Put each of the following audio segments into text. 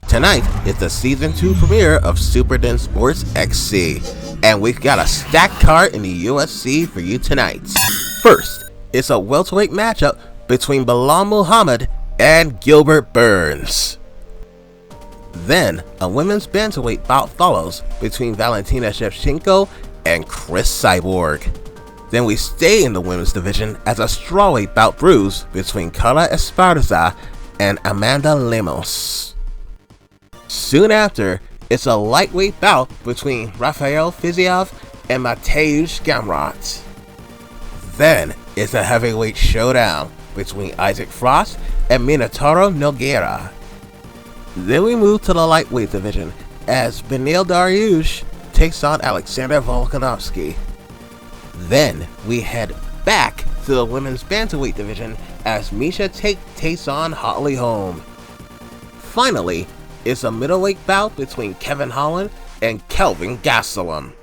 Tonight is the Season 2 premiere of Super Den Sports XC, and we've got a stacked card in the UFC for you tonight. First, it's a welterweight matchup between Belal Muhammad and Gilbert Burns. Then, a women's bantamweight bout follows between Valentina Shevchenko and Chris Cyborg. Then we stay in the women's division as a strawweight bout brews between Carla Esparza and Amanda Lemos. Soon after, it's a lightweight bout between Rafael Fiziev and Mateusz Gamrot. Then, it's a heavyweight showdown between Isaac Frost and Minotauro Nogueira. Then we move to the lightweight division as Beneil Dariush takes on Alexander Volkanovski. Then we head back to the women's bantamweight division as Miesha Tate takes on Holly Holm. Finally, it's a middleweight bout between Kevin Holland and Kelvin Gastelum.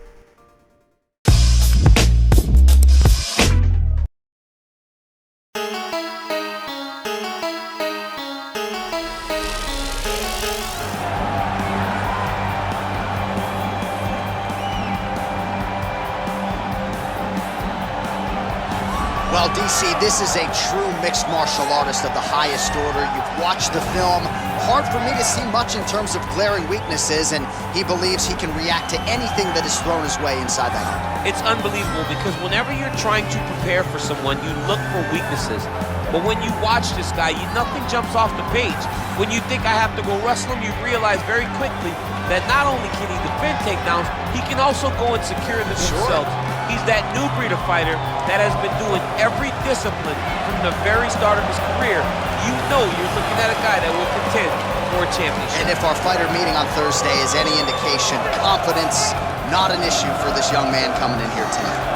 Well, DC, this is a true mixed martial artist of the highest order. You've watched the film. Hard for me to see much in terms of glaring weaknesses, and he believes he can react to anything that is thrown his way inside that ring. It's unbelievable because whenever you're trying to prepare for someone, you look for weaknesses. But when you watch this guy, nothing jumps off the page. When you think I have to go wrestle him, you realize very quickly that not only can he defend takedowns, he can also go and secure them himself. He's that new breed of fighter that has been doing every discipline from the very start of his career. You know you're looking at a guy that will contend for a championship. And if our fighter meeting on Thursday is any indication, confidence, not an issue for this young man coming in here tonight.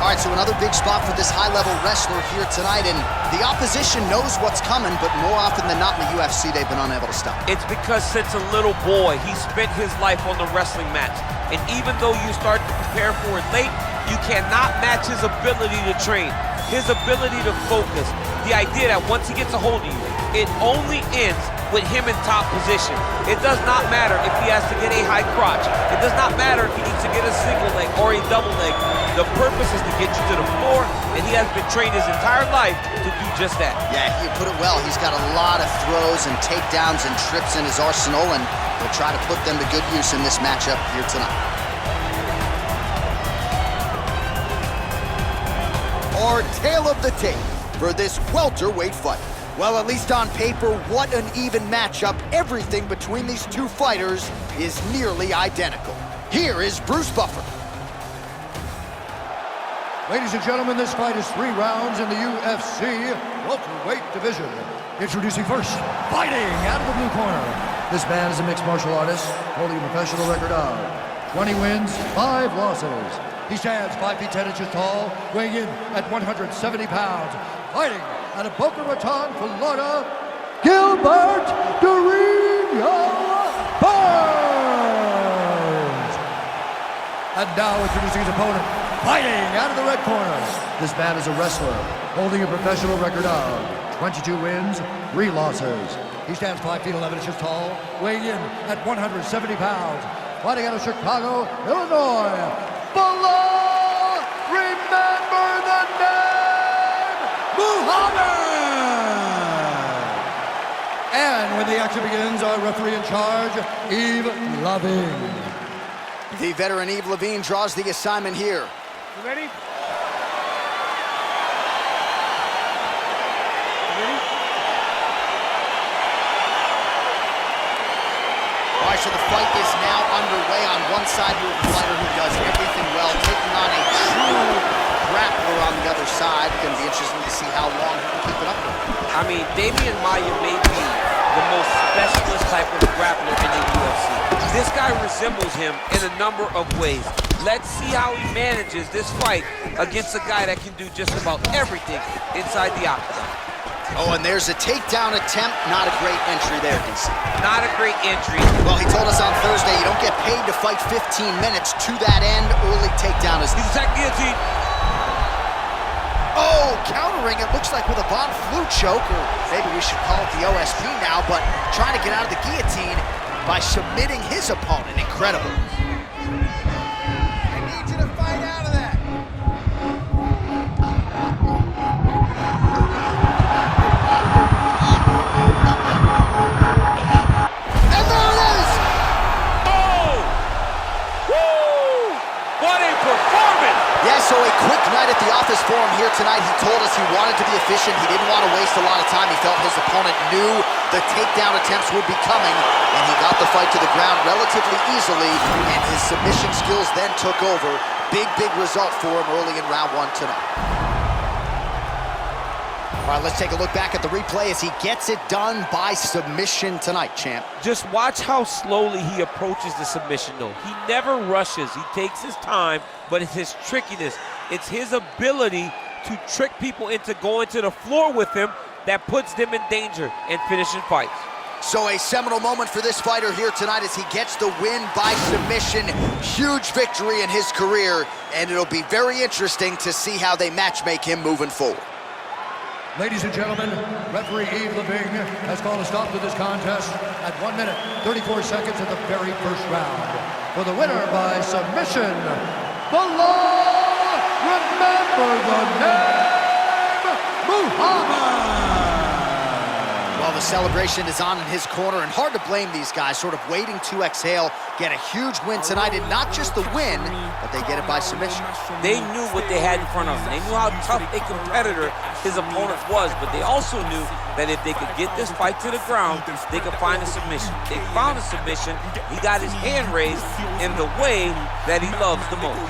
All right, so another big spot for this high-level wrestler here tonight, and the opposition knows what's coming, but more often than not in the UFC, they've been unable to stop. It's because since a little boy, he spent his life on the wrestling mats, and even though you start to prepare for it late, you cannot match his ability to train, his ability to focus, the idea that once he gets a hold of you, it only ends with him in top position. It does not matter if he has to get a high crotch. It does not matter if he needs to get a single leg or a double leg. The purpose is to get you to the floor, and he has been trained his entire life to do just that. Yeah, you put it well. He's got a lot of throws and takedowns and trips in his arsenal, and he'll try to put them to good use in this matchup here tonight. Our tale of the tape for this welterweight fight. Well, at least on paper, what an even matchup. Everything between these two fighters is nearly identical. Here is Bruce Buffer. Ladies and gentlemen, this fight is 3 rounds in the UFC welterweight division. Introducing first, fighting out of the blue corner. This man is a mixed martial artist, holding a professional record of 20 wins, 5 losses. He stands 5 feet 10 inches tall, weighing in at 170 pounds. Fighting out of Boca Raton, Florida, Gilbert Burns. And now introducing his opponent, fighting out of the red corner. This man is a wrestler, holding a professional record of 22 wins, 3 losses. He stands 5 feet 11 inches tall, weighing in at 170 pounds. Fighting out of Chicago, Illinois, Belal, remember the name, Muhammad! And when the action begins, our referee in charge, Yves Lavigne. The veteran Yves Lavigne draws the assignment here. You ready? All right, so the fight is now underway. On one side, you have a fighter who does everything well, taking on a true grappler on the other side. Going to be interesting to see how long he can keep it up with. I mean, Damian Maia may be the most specialist type of grappler in the UFC. This guy resembles him in a number of ways. Let's see how he manages this fight against a guy that can do just about everything inside the octagon. Oh, and there's a takedown attempt. Not a great entry there, DC. Not a great entry. Well, he told us on Thursday you don't get paid to fight 15 minutes. To that end, early takedown is... He's attack guillotine. countering, it looks like with a Von Flue choke, or maybe we should call it the OSP now, but trying to get out of the guillotine by submitting his opponent. Incredible. I need you to fight out of that. And there it is! Oh! Woo! What a performance! Yeah, so a quick night at the office for him here tonight. He told us he wanted to be efficient. He didn't want to waste a lot of time. He felt his opponent knew the takedown attempts would be coming, and he got the fight to the ground relatively easily, and his submission skills then took over. Big result for him early in round one tonight. All right, let's take a look back at the replay as he gets it done by submission tonight, champ. Just watch how slowly he approaches the submission, though. He never rushes. He takes his time, but it's his trickiness. It's his ability to trick people into going to the floor with him that puts them in danger and finishing fights. So a seminal moment for this fighter here tonight as he gets the win by submission. Huge victory in his career, and it'll be very interesting to see how they matchmake him moving forward. Ladies and gentlemen, referee Yves Leving has called a stop to this contest at 1 minute, 34 seconds of the very first round. For the winner by submission, the law, remember the name, Muhammad! Well, the celebration is on in his corner, and hard to blame these guys, sort of waiting to exhale, get a huge win tonight, and not just the win, but they get it by submission. They knew what they had in front of them. They knew how tough a competitor his opponent was, but they also knew that if they could get this fight to the ground, they could find a submission. They found a submission. He got his hand raised in the way that he loves the most.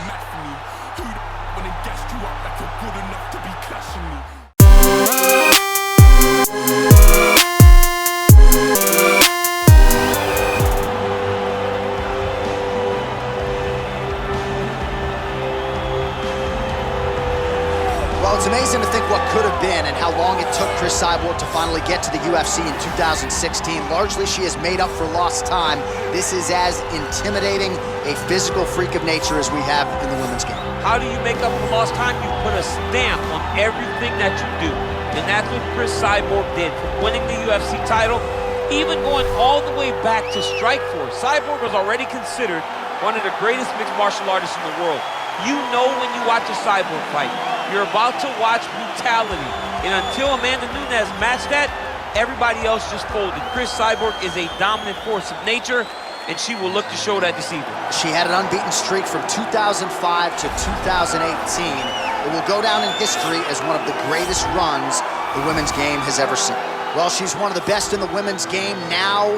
Well, it's amazing to think what could have been and how long it took Cris Cyborg to finally get to the UFC in 2016. Largely, she has made up for lost time. This is as intimidating a physical freak of nature as we have in the women's game. How do you make up for lost time? You put a stamp on everything that you do. And that's what Cris Cyborg did. From winning the UFC title, even going all the way back to Strikeforce. Cyborg was already considered one of the greatest mixed martial artists in the world. You know when you watch a Cyborg fight, you're about to watch brutality. And until Amanda Nunes matched that, everybody else just folded. Cris Cyborg is a dominant force of nature, and she will look to show that this evening. She had an unbeaten streak from 2005 to 2018. It will go down in history as one of the greatest runs the women's game has ever seen. Well, she's one of the best in the women's game now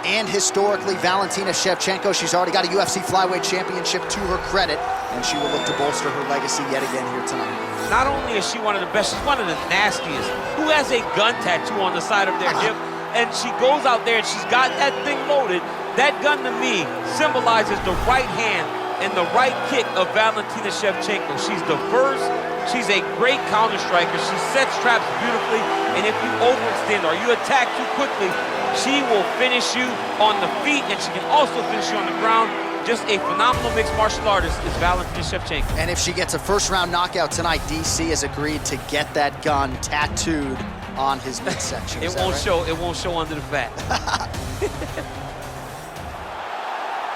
and historically. Valentina Shevchenko, she's already got a UFC flyweight championship to her credit, and she will look to bolster her legacy yet again here tonight. Not only is she one of the best, she's one of the nastiest. Who has a gun tattoo on the side of their hip, and she goes out there and she's got that thing loaded. That gun to me symbolizes the right hand and the right kick of Valentina Shevchenko. She's diverse, she's a great counter striker, she sets traps beautifully, and if you overextend or you attack too quickly, she will finish you on the feet, and she can also finish you on the ground. Just a phenomenal mixed martial artist is Valentina Shevchenko. And if she gets a first-round knockout tonight, DC has agreed to get that gun tattooed on his midsection. It won't show. It won't show under the fat.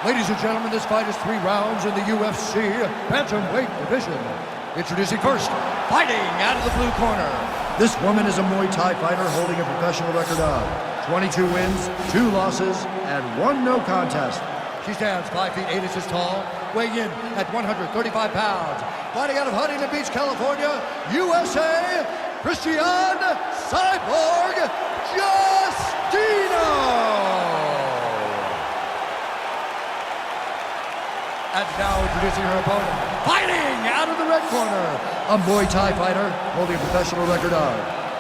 Ladies and gentlemen, this fight is 3 rounds in the UFC bantamweight division. Introducing first, fighting out of the blue corner. This woman is a Muay Thai fighter holding a professional record of 22 wins, 2 losses, and 1 no contest. She stands 5 feet 8 inches tall, weighing in at 135 pounds. Fighting out of Huntington Beach, California, USA, Christian Cyborg Gastellum. And now introducing her opponent, fighting out of the red corner, a Muay Thai fighter holding a professional record of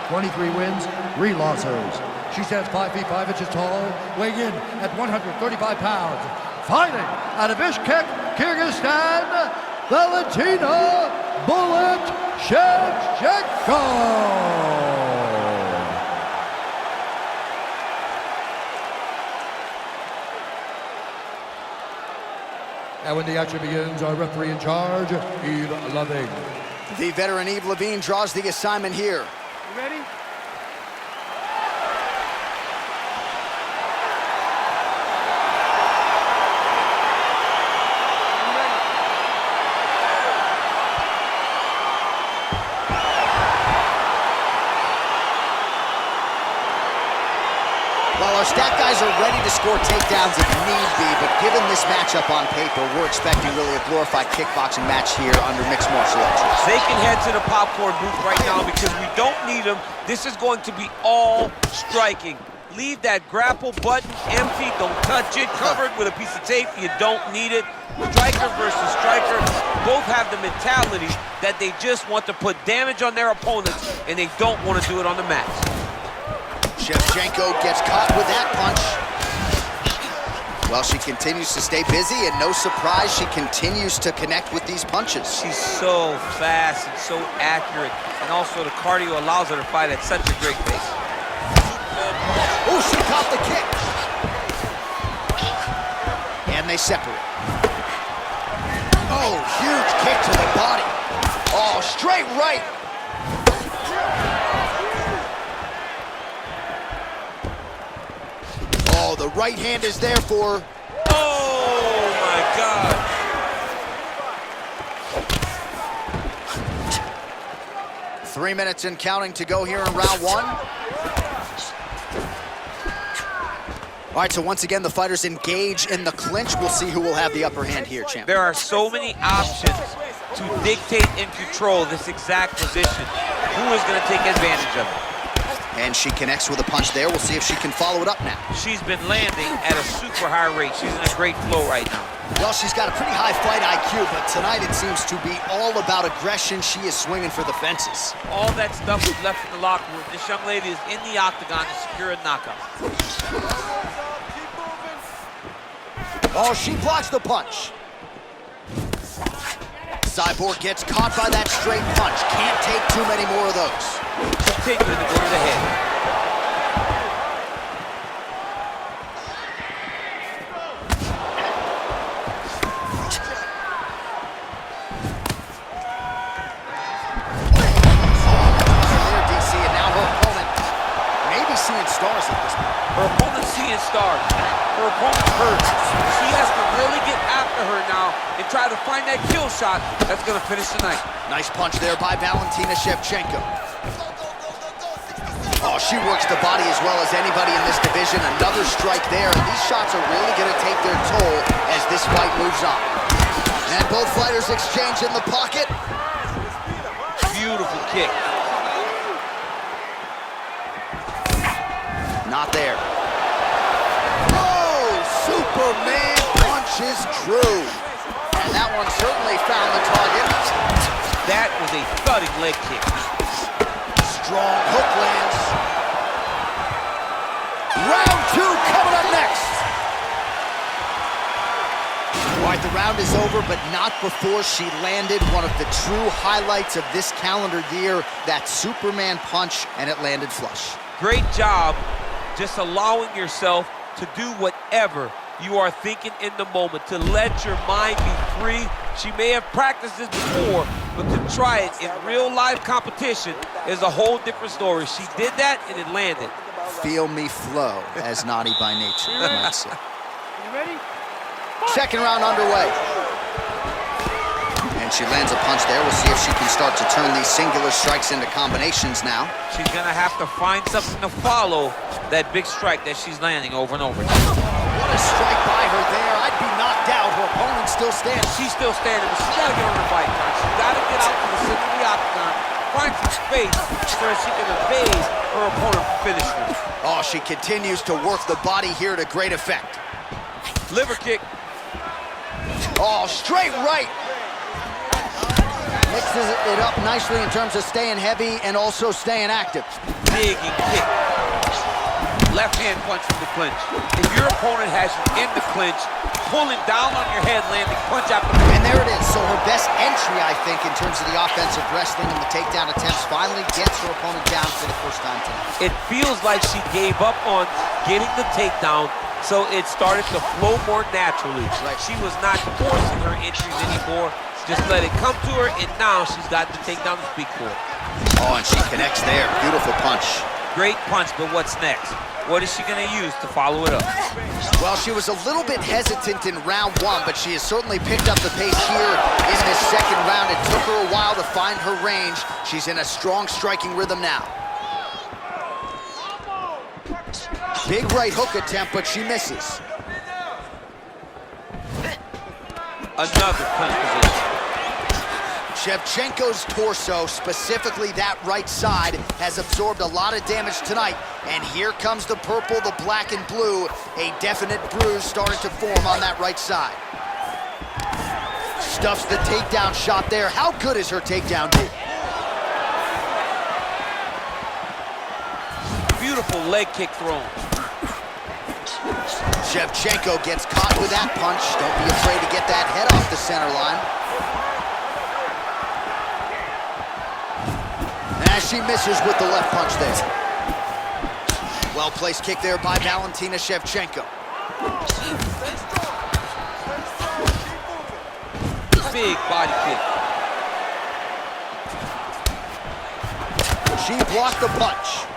23 wins, 3 losses. She stands 5 feet 5 inches tall, weighing in at 135 pounds. Fighting out of Bishkek, Kyrgyzstan, Valentina Bullet Shevchenko. And when the action begins, our referee in charge, Yves Leving. The veteran Eve Levine draws the assignment here. You ready? Well, our stat guys are ready to score takedowns if need be, but given this matchup on paper, we're expecting really a glorified kickboxing match here under mixed martial arts. They can head to the popcorn booth right now because we don't need them. This is going to be all striking. Leave that grapple button empty. Don't touch it. Covered with a piece of tape. You don't need it. Striker versus striker both have the mentality that they just want to put damage on their opponents, and they don't want to do it on the mat. Shevchenko gets caught with that punch. Well, she continues to stay busy, and no surprise, she continues to connect with these punches. She's so fast and so accurate, and also the cardio allows her to fight at such a great pace. Oh, she caught the kick. And they separate. Oh, huge kick to the body. Oh, straight right. Oh, the right hand is there for her. Oh, my God. Three minutes and counting to go here in round one. All right, so once again, the fighters engage in the clinch. We'll see who will have the upper hand here, champ. There are so many options to dictate and control this exact position. Who is going to take advantage of it? And she connects with a punch there. We'll see if she can follow it up now. She's been landing at a super high rate. She's in a great flow right now. Well, she's got a pretty high fight IQ, but tonight it seems to be all about aggression. She is swinging for the fences. All that stuff was left in the locker room. This young lady is in the octagon to secure a knockout. Oh, she blocks the punch. Cyborg gets caught by that straight punch. Can't take too many more of those. Continuing to go to the head. There, DC, and now her opponent maybe seeing stars at this point. Her opponent's seeing stars. Her opponent's hurt. She has to really get after her now and try to find that kill shot that's going to finish the night. Nice punch there by Valentina Shevchenko. Oh, she works the body as well as anybody in this division. Another strike there, and these shots are really going to take their toll as this fight moves on. And both fighters exchange in the pocket. Beautiful kick. Not there. Oh, Superman punch is true. And that one certainly found the target. That was a thudding leg kick. Strong hook lands. Round two coming up next. All right, the round is over, but not before she landed one of the true highlights of this calendar year, that Superman punch, and it landed flush. Great job just allowing yourself to do whatever you are thinking in the moment, to let your mind be free. She may have practiced this before, but to try it in real life competition is a whole different story. She did that and it landed. Feel me flow, as naughty by nature, you might say. You ready? Second round underway. And she lands a punch there. We'll see if she can start to turn these singular strikes into combinations now. She's gonna have to find something to follow that big strike that she's landing over and over. What a strike by her there. I'd be knocked out. Her opponent still stands. She's still standing, but she's gotta get on her bike now. She's gotta get out to the center of the octagon, find some space so that she can evade her opponent from finishing her. Oh, she continues to work the body here to great effect. Liver kick. Oh, straight right. Mixes it up nicely in terms of staying heavy and also staying active. Digging kick. Left hand punch from the clinch. If your opponent has you in the clinch, pulling down on your head, landing punch after punch. And there it is. So her best entry, I think, in terms of the offensive wrestling and the takedown attempts, finally gets her opponent down for the first time tonight. It feels like she gave up on getting the takedown, so it started to flow more naturally. Right. She was not forcing her entries anymore. Just let it come to her, and now she's got to take down the speed cord. Oh, and she connects there. Beautiful punch. Great punch, but what's next? What is she going to use to follow it up? Well, she was a little bit hesitant in round one, but she has certainly picked up the pace here in this second round. It took her a while to find her range. She's in a strong striking rhythm now. Big right hook attempt, but she misses. Another punch position. Shevchenko's torso, specifically that right side, has absorbed a lot of damage tonight. And here comes the purple, the black, and blue. A definite bruise starting to form on that right side. Stuffs the takedown shot there. How good is her takedown, dude? Beautiful leg kick thrown. Shevchenko gets caught with that punch. Don't be afraid to get that head off the center line. As she misses with the left punch there. Well-placed kick there by Valentina Shevchenko. Big body kick. She blocked the punch.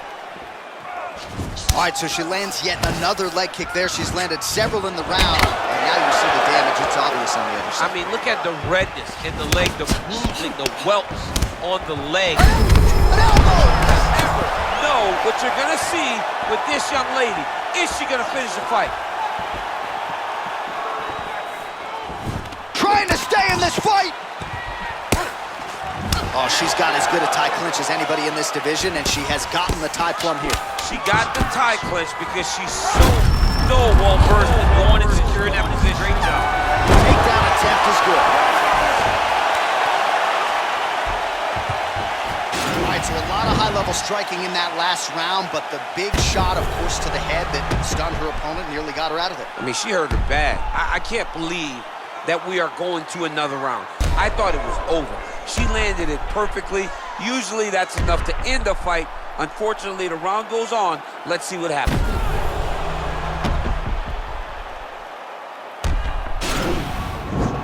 All right, so she lands yet another leg kick there. She's landed several in the round, and now you see the damage. It's obvious on the other side. I mean, look at the redness in the leg, the bruising, the welts on the leg. No, what you're gonna see with this young lady, is she gonna finish the fight? Trying to stay in this fight. Oh, she's got as good a tie clinch as anybody in this division, and she has gotten the tie plum here. She got the tie clinch because she's so well-versed in going and securing that position. Great job. Takedown attempt is good. All right, so a lot of high-level striking in that last round, but the big shot, of course, to the head that stunned her opponent, nearly got her out of there. I mean, she hurt her bad. I can't believe that we are going to another round. I thought it was over. She landed it perfectly. Usually that's enough to end a fight. Unfortunately, the round goes on. Let's see what happens.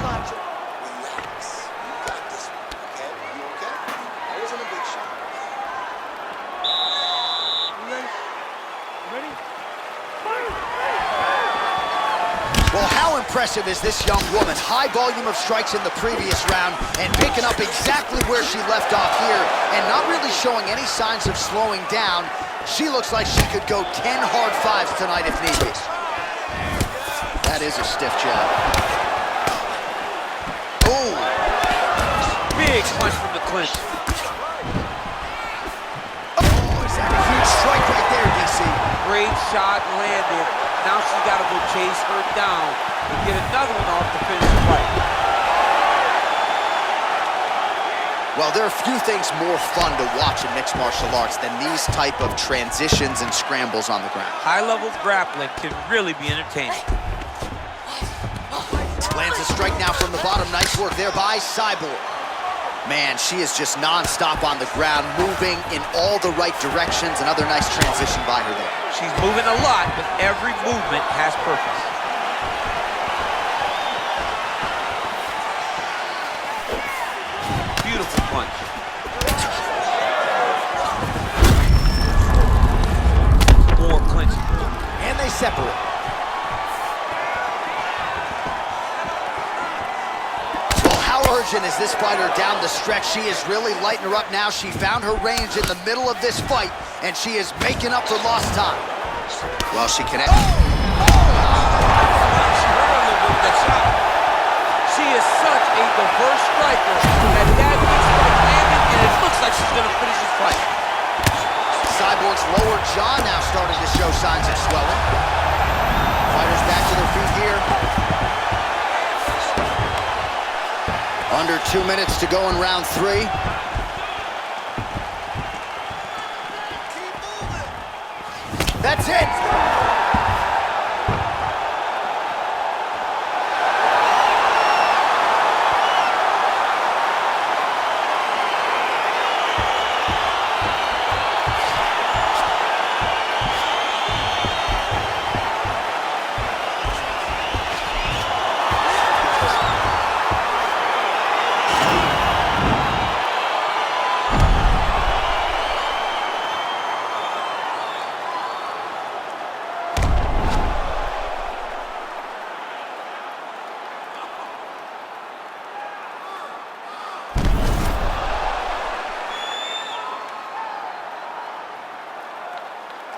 Gotcha. Relax. You got this one, okay? You okay? That wasn't a big shot. You ready? You ready? Well, how impressive is this young woman? High volume of strikes in the previous round and picking up exactly where she left off here and not really showing any signs of slowing down. She looks like she could go 10 hard fives tonight if need be. That is a stiff jab. Oh! Big punch from the clinch. Oh, is that a huge strike right there, DC? Great shot landed. Now she's got to go chase her down and get another one off to finish the fight. Well, there are few things more fun to watch in mixed martial arts than these type of transitions and scrambles on the ground. High-level grappling can really be entertaining. Lands a strike now from the bottom. Nice work there by Cyborg. Man, she is just non-stop on the ground, moving in all the right directions. Another nice transition by her there. She's moving a lot, but every movement has purpose. Beautiful punch. More clinching. And they separate. Well, how urgent is this fighter down the stretch? She is really lighting her up now. She found her range in the middle of this fight, and she is making up for lost time. Well, she connects. She hurt a little bit with that shot. She is such a diverse striker that big strike landed, and it looks like she's going to finish this fight. Cyborg's lower jaw now starting to show signs of swelling. Fighters back to their feet here. Under 2 minutes to go in round 3. That's it!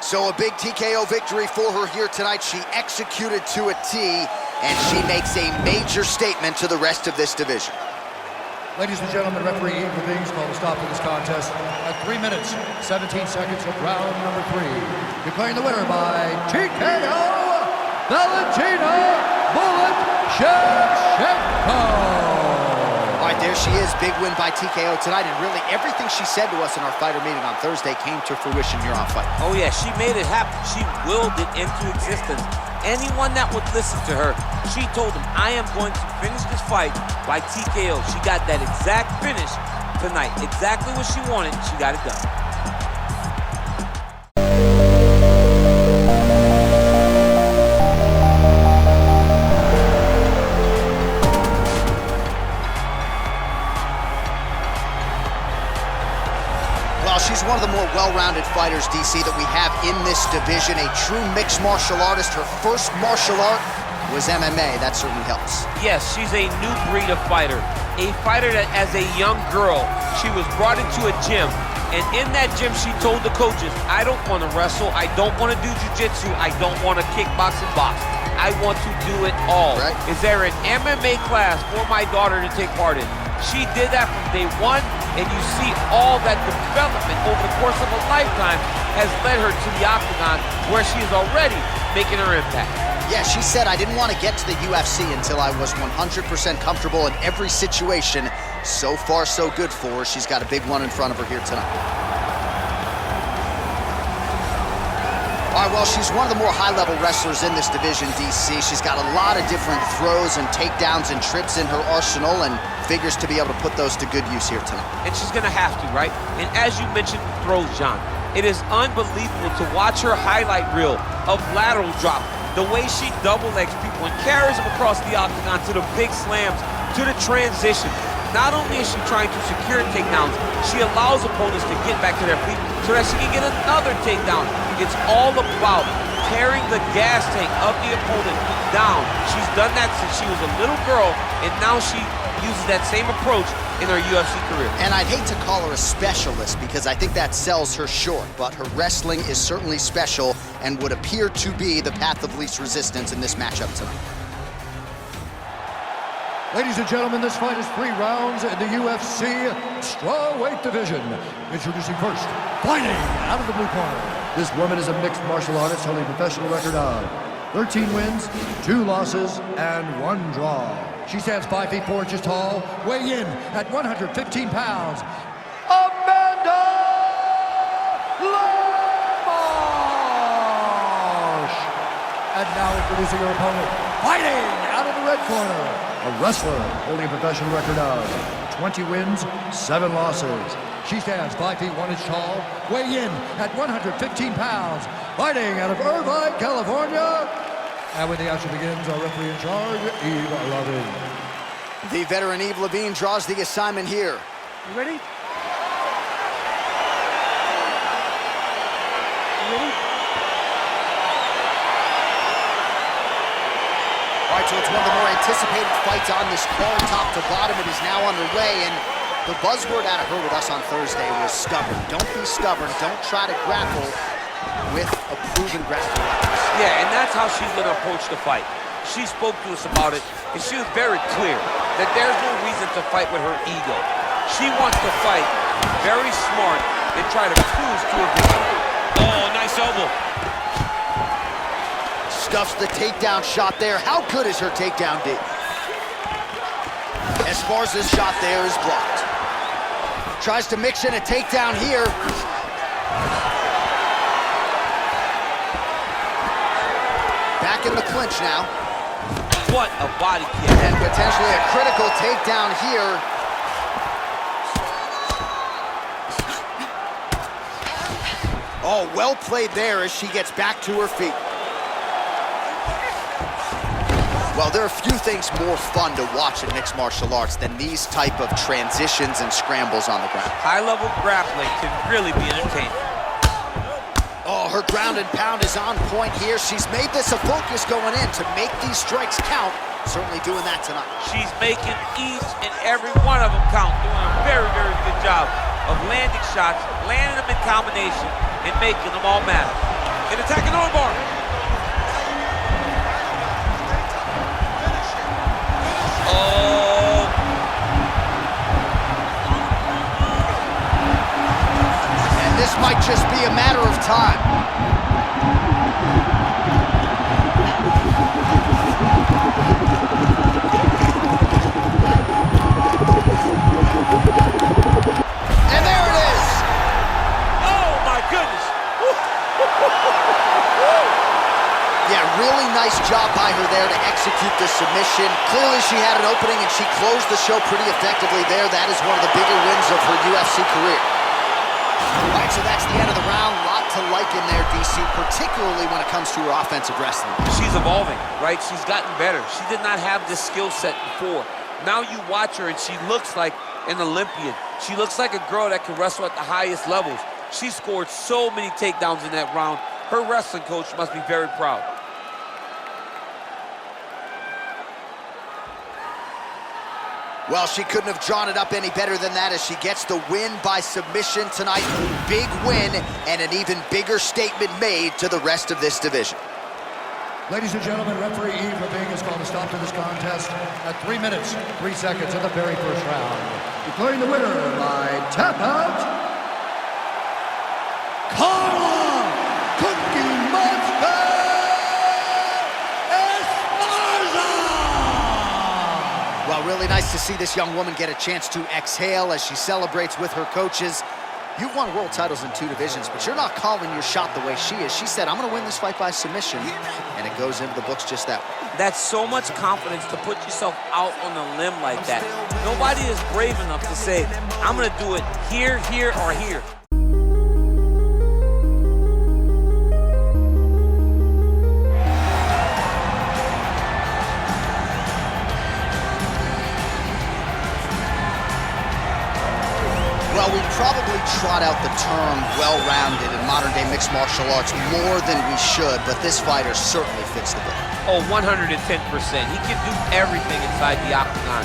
So a big TKO victory for her here tonight. She executed to a T, and she makes a major statement to the rest of this division. Ladies and gentlemen, referee Ian Levines called a stop to this contest at 3 minutes, 17 seconds of round number 3. Declaring the winner by TKO, Valentina Bullet Shevchenko. All right, there she is. Big win by TKO tonight, and really everything she said to us in our fighter meeting on Thursday came to fruition here on Fight. Oh yeah, she made it happen. She willed it into existence. Anyone that would listen to her, she told them, I am going to finish this fight by TKO. She got that exact finish tonight. Exactly what she wanted, she got it done. She's one of the more well-rounded fighters, DC, that we have in this division. A true mixed martial artist. Her first martial art was MMA. That certainly helps. Yes, she's a new breed of fighter. A fighter that, as a young girl, she was brought into a gym. And in that gym, she told the coaches, I don't want to wrestle. I don't want to do jiu-jitsu. I don't want to kickbox and box. I want to do it all. Right. Is there an MMA class for my daughter to take part in? She did that from day one, and you see all that development over the course of a lifetime has led her to the octagon, where she is already making her impact. Yeah, she said, I didn't want to get to the UFC until I was 100% comfortable in every situation. So far, so good for her. She's got a big one in front of her here tonight. All right, well, she's one of the more high-level wrestlers in this division, DC. She's got a lot of different throws and takedowns and trips in her arsenal, and figures to be able to put those to good use here tonight. And she's gonna have to, right? And as you mentioned, throws, John. It is unbelievable to watch her highlight reel of lateral drop, the way she double legs people and carries them across the octagon to the big slams, to the transition. Not only is she trying to secure takedowns, she allows opponents to get back to their feet so that she can get another takedown. It's all about carrying the gas tank of the opponent down. She's done that since she was a little girl, and now she uses that same approach in her UFC career. And I'd hate to call her a specialist because I think that sells her short, but her wrestling is certainly special and would appear to be the path of least resistance in this matchup tonight. Ladies and gentlemen, this fight is 3 rounds in the UFC strawweight division. Introducing first, fighting out of the blue corner. This woman is a mixed martial artist holding a professional record of 13 wins, 2 losses, and 1 draw. She stands 5 feet 4 inches tall, weighing in at 115 pounds. Amanda Lamosh! And now introducing her opponent, fighting out of the red corner. A wrestler holding a professional record of 20 wins, 7 losses. She stands 5 feet 1 inch tall, weighing in at 115 pounds, fighting out of Irvine, California. And when the action begins, our referee in charge, Eve Levine. The veteran Eve Levine draws the assignment here. You ready? You ready? All right, so it's one of the more anticipated fights on this card, top to bottom. It is now underway, and the buzzword out of her with us on Thursday was stubborn. Don't be stubborn. Don't try to grapple with a proven grappler like this. Yeah, and that's how she's gonna approach the fight. She spoke to us about it, and she was very clear that there's no reason to fight with her ego. She wants to fight very smart and try to cruise to a victory. Oh, nice elbow. Stuffs the takedown shot there. How good is her takedown, D? Esparza's shot there is blocked. Tries to mix in a takedown here. Back in the clinch now. What a body kick. And potentially a critical takedown here. Oh, well played there as she gets back to her feet. Well, there are few things more fun to watch in mixed martial arts than these type of transitions and scrambles on the ground. High-level grappling can really be entertaining. Oh, her ground and pound is on point here. She's made this a focus going in to make these strikes count. Certainly doing that tonight. She's making each and every one of them count, doing a very, very good job of landing shots, landing them in combination, and making them all matter. An attacking armbar. Oh. And this might just be a matter of time. And there it is. Oh my goodness. Yeah, really nice job by her there to execute the submission. Clearly she had an opening and she closed the show pretty effectively there. That is one of the bigger wins of her UFC career. All right, so that's the end of the round. Lot to like in there, DC, particularly when it comes to her offensive wrestling. She's evolving, right? She's gotten better. She did not have this skill set before. Now you watch her and she looks like an Olympian. She looks like a girl that can wrestle at the highest levels. She scored so many takedowns in that round. Her wrestling coach must be very proud. Well, she couldn't have drawn it up any better than that as she gets the win by submission tonight. Big win and an even bigger statement made to the rest of this division. Ladies and gentlemen, referee Eve Levine has called a stop to this contest at 3 minutes, 3 seconds of the very first round. Declaring the winner by tap out, Carla Cookie Monster Esparza! Well, really nice to see this young woman get a chance to exhale as she celebrates with her coaches. You've won world titles in 2 divisions, but you're not calling your shot the way she is. She said, I'm going to win this fight by submission, and it goes into the books just that way. That's so much confidence to put yourself out on a limb like that. Nobody is brave enough to say, I'm going to do it here, here, or here. Well, we probably trot out the term well-rounded in modern-day mixed martial arts more than we should, but this fighter certainly fits the bill. Oh, 110%. He can do everything inside the octagon.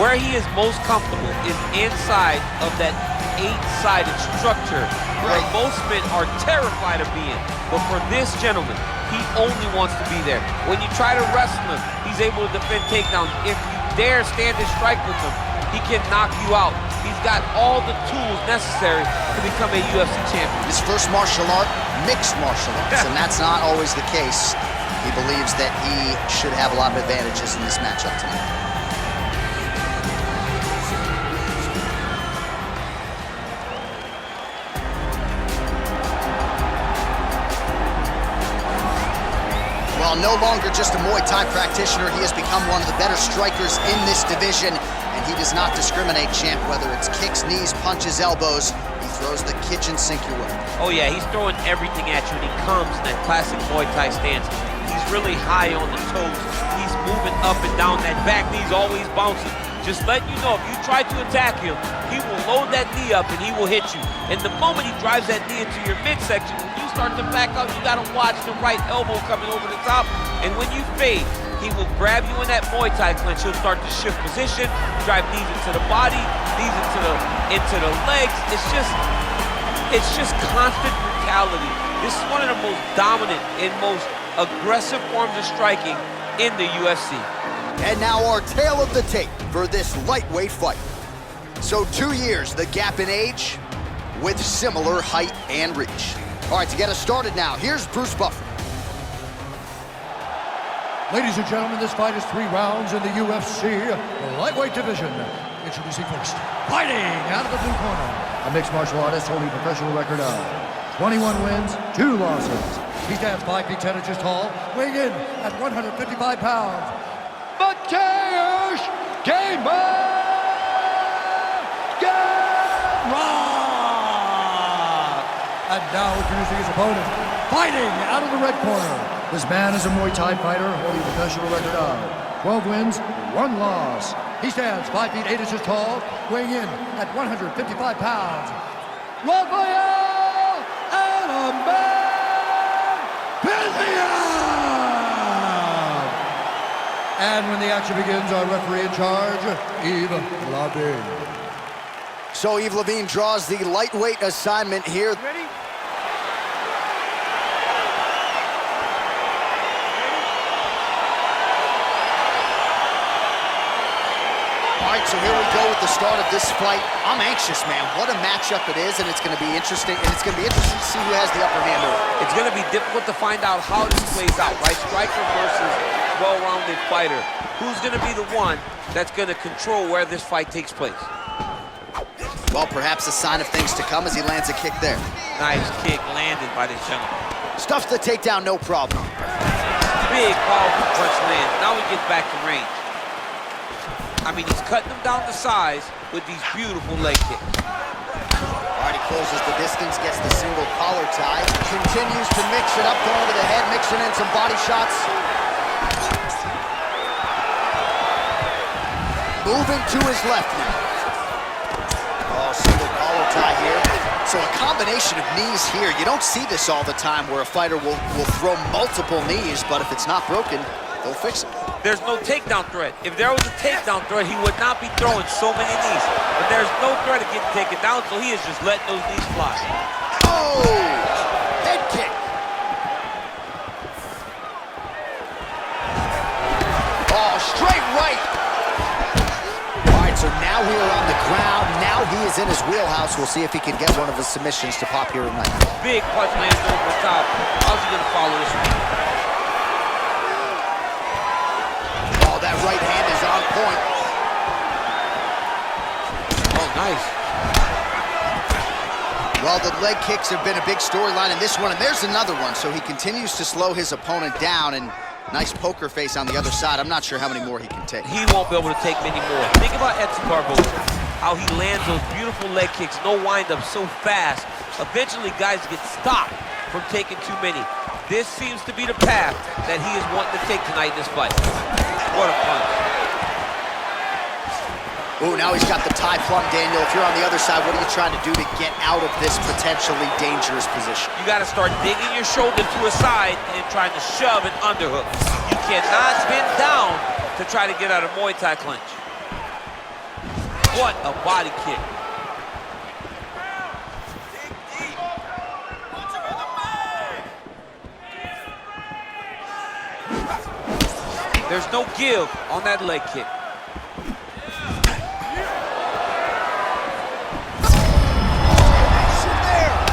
Where he is most comfortable is inside of that 8-sided structure where most men are terrified of being. But for this gentleman, he only wants to be there. When you try to wrestle him, he's able to defend takedowns. If you dare stand and strike with him, he can knock you out. He's got all the tools necessary to become a UFC champion. His first martial art, mixed martial arts, and that's not always the case. He believes that he should have a lot of advantages in this matchup tonight. Well, no longer just a Muay Thai practitioner, he has become one of the better strikers in this division. And he does not discriminate, champ, whether it's kicks, knees, punches, elbows. He throws the kitchen sink your way. Oh yeah, he's throwing everything at you, and he comes in that classic Muay Thai stance. He's really high on the toes. He's moving up and down. That back knee's always bouncing. Just letting you know, if you try to attack him, he will load that knee up and he will hit you. And the moment he drives that knee into your midsection, when you start to back up, you gotta watch the right elbow coming over the top. And when you fade, he will grab you in that Muay Thai clinch. He'll start to shift position, drive knees into the body, knees into the legs. It's just constant brutality. This is one of the most dominant and most aggressive forms of striking in the UFC. And now our tale of the tape for this lightweight fight. So 2 years, the gap in age with similar height and reach. All right, to get us started now, here's Bruce Buffer. Ladies and gentlemen, this fight is 3 rounds in the UFC lightweight division. Introducing first, fighting out of the blue corner, a mixed martial artist holding a professional record of 21 wins, 2 losses. He stands 5 feet 10 inches tall, weighing in at 155 pounds. Mateusz Gamma! And now introducing his opponent, fighting out of the red corner. This man is a Muay Thai fighter holding a professional record of 12 wins, 1 loss. He stands 5 feet 8 inches tall, weighing in at 155 pounds. Rafael Adaman! And when the action begins, our referee in charge, Eve Levine. So Eve Levine draws the lightweight assignment here. Ready? right, so here we go with the start of this fight. I'm anxious, man. What a matchup it is, and it's going to be interesting. And it's going to be interesting to see who has the upper hand over. It's going to be difficult to find out how this plays out, right? Striker versus well-rounded fighter. Who's going to be the one that's going to control where this fight takes place? Well, perhaps a sign of things to come as he lands a kick there. Nice kick landed by this gentleman. Stuffs the takedown, no problem. Big, powerful punch lands. Now he gets back to range. I mean, he's cutting them down to size with these beautiful leg kicks. All right, he closes the distance, gets the single collar tie, continues to mix it up, going to the head, mixing in some body shots. Moving to his left now. Oh, single collar tie here. So a combination of knees here. You don't see this all the time where a fighter will throw multiple knees, but if it's not broken, they'll fix it. There's no takedown threat. If there was a takedown threat, he would not be throwing so many knees. But there's no threat of getting taken down, so he is just letting those knees fly. Oh! Head kick. Oh, straight right. All right, so now we are on the ground. Now he is in his wheelhouse. We'll see if he can get one of his submissions to pop here tonight. Big punch lands over the top. How's he going to follow this one? That right hand is on point. Oh, nice. Well, the leg kicks have been a big storyline in this one, and there's another one. So he continues to slow his opponent down, and nice poker face on the other side. I'm not sure how many more he can take. He won't be able to take many more. Think about Edson Barboza, how he lands those beautiful leg kicks, no wind-up, so fast. Eventually, guys get stopped from taking too many. This seems to be the path that he is wanting to take tonight in this fight. What a punch. Oh, now he's got the tie plum, Daniel. If you're on the other side, what are you trying to do to get out of this potentially dangerous position? You got to start digging your shoulder to a side and trying to shove an underhook. You cannot bend down to try to get out of Muay Thai clinch. What a body kick. There's no give on that leg kick.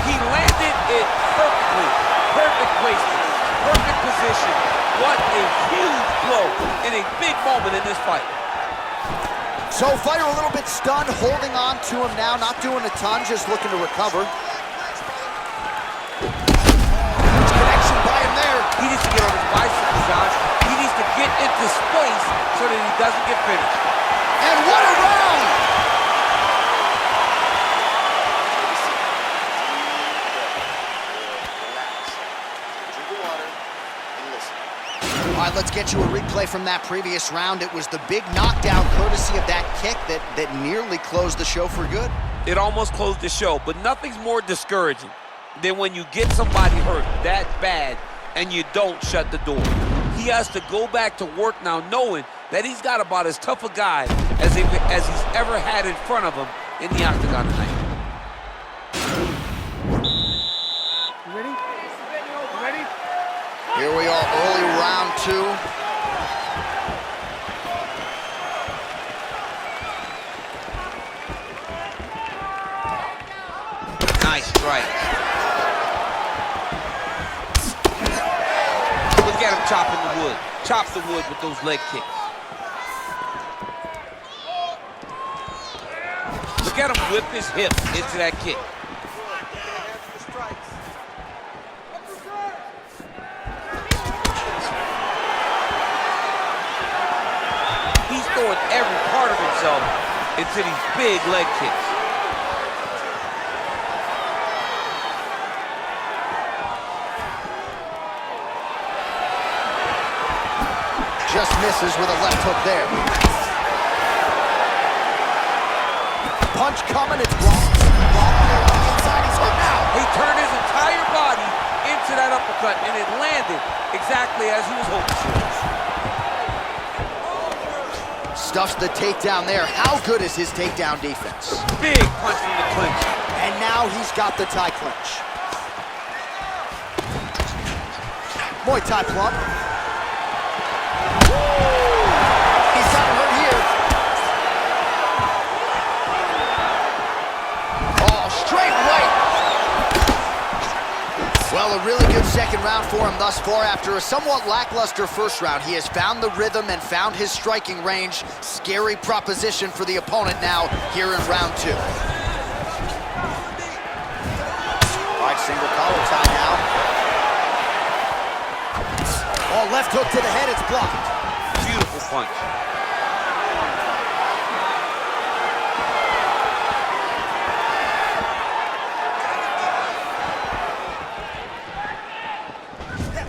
He landed it perfectly. Perfect placement, perfect position. What a huge blow in a big moment in this fight. So fighter a little bit stunned, holding on to him now, not doing a ton, just looking to recover. Connection by him there. He needs to get on his bicycle, Josh. He needs to get into space so that he doesn't get finished. And what a round! Drink the water and listen. All right, let's get you a replay from that previous round. It was the big knockdown courtesy of that kick that nearly closed the show for good. It almost closed the show, but nothing's more discouraging than when you get somebody hurt that bad and you don't shut the door. He has to go back to work now knowing that he's got about as tough a guy as he's ever had in front of him in the octagon tonight. You ready? You ready? Here we are, early round two. Nice strike. Look at him chopping the wood. Chop the wood with those leg kicks. Look at him whip his hip into that kick. He's throwing every part of himself into these big leg kicks. Just misses with a left hook there. Punch coming, it's blocked. Inside, he's hooked now. He turned his entire body into that uppercut, and it landed exactly as he was hoping to. Stuffs the takedown there. How good is his takedown defense? Big punch from the clinch. And now he's got the tie clinch. Muay Thai plump. He's gotten hurt here. Well, a really good second round for him thus far. After a somewhat lackluster first round, he has found the rhythm and found his striking range. Scary proposition for the opponent now here in round 2. All right, single collar tie now. Oh, left hook to the head, it's blocked. Beautiful punch.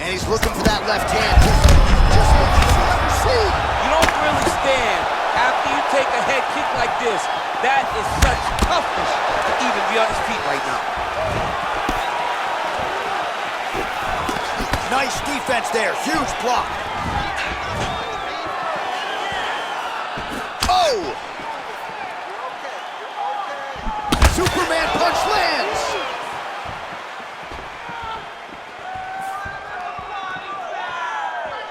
And he's looking for that left hand. Just looking for that receive. You don't really stand after you take a head kick like this. That is such toughness to even be on his feet right now. Nice defense there, huge block. Oh! Superman punch lands.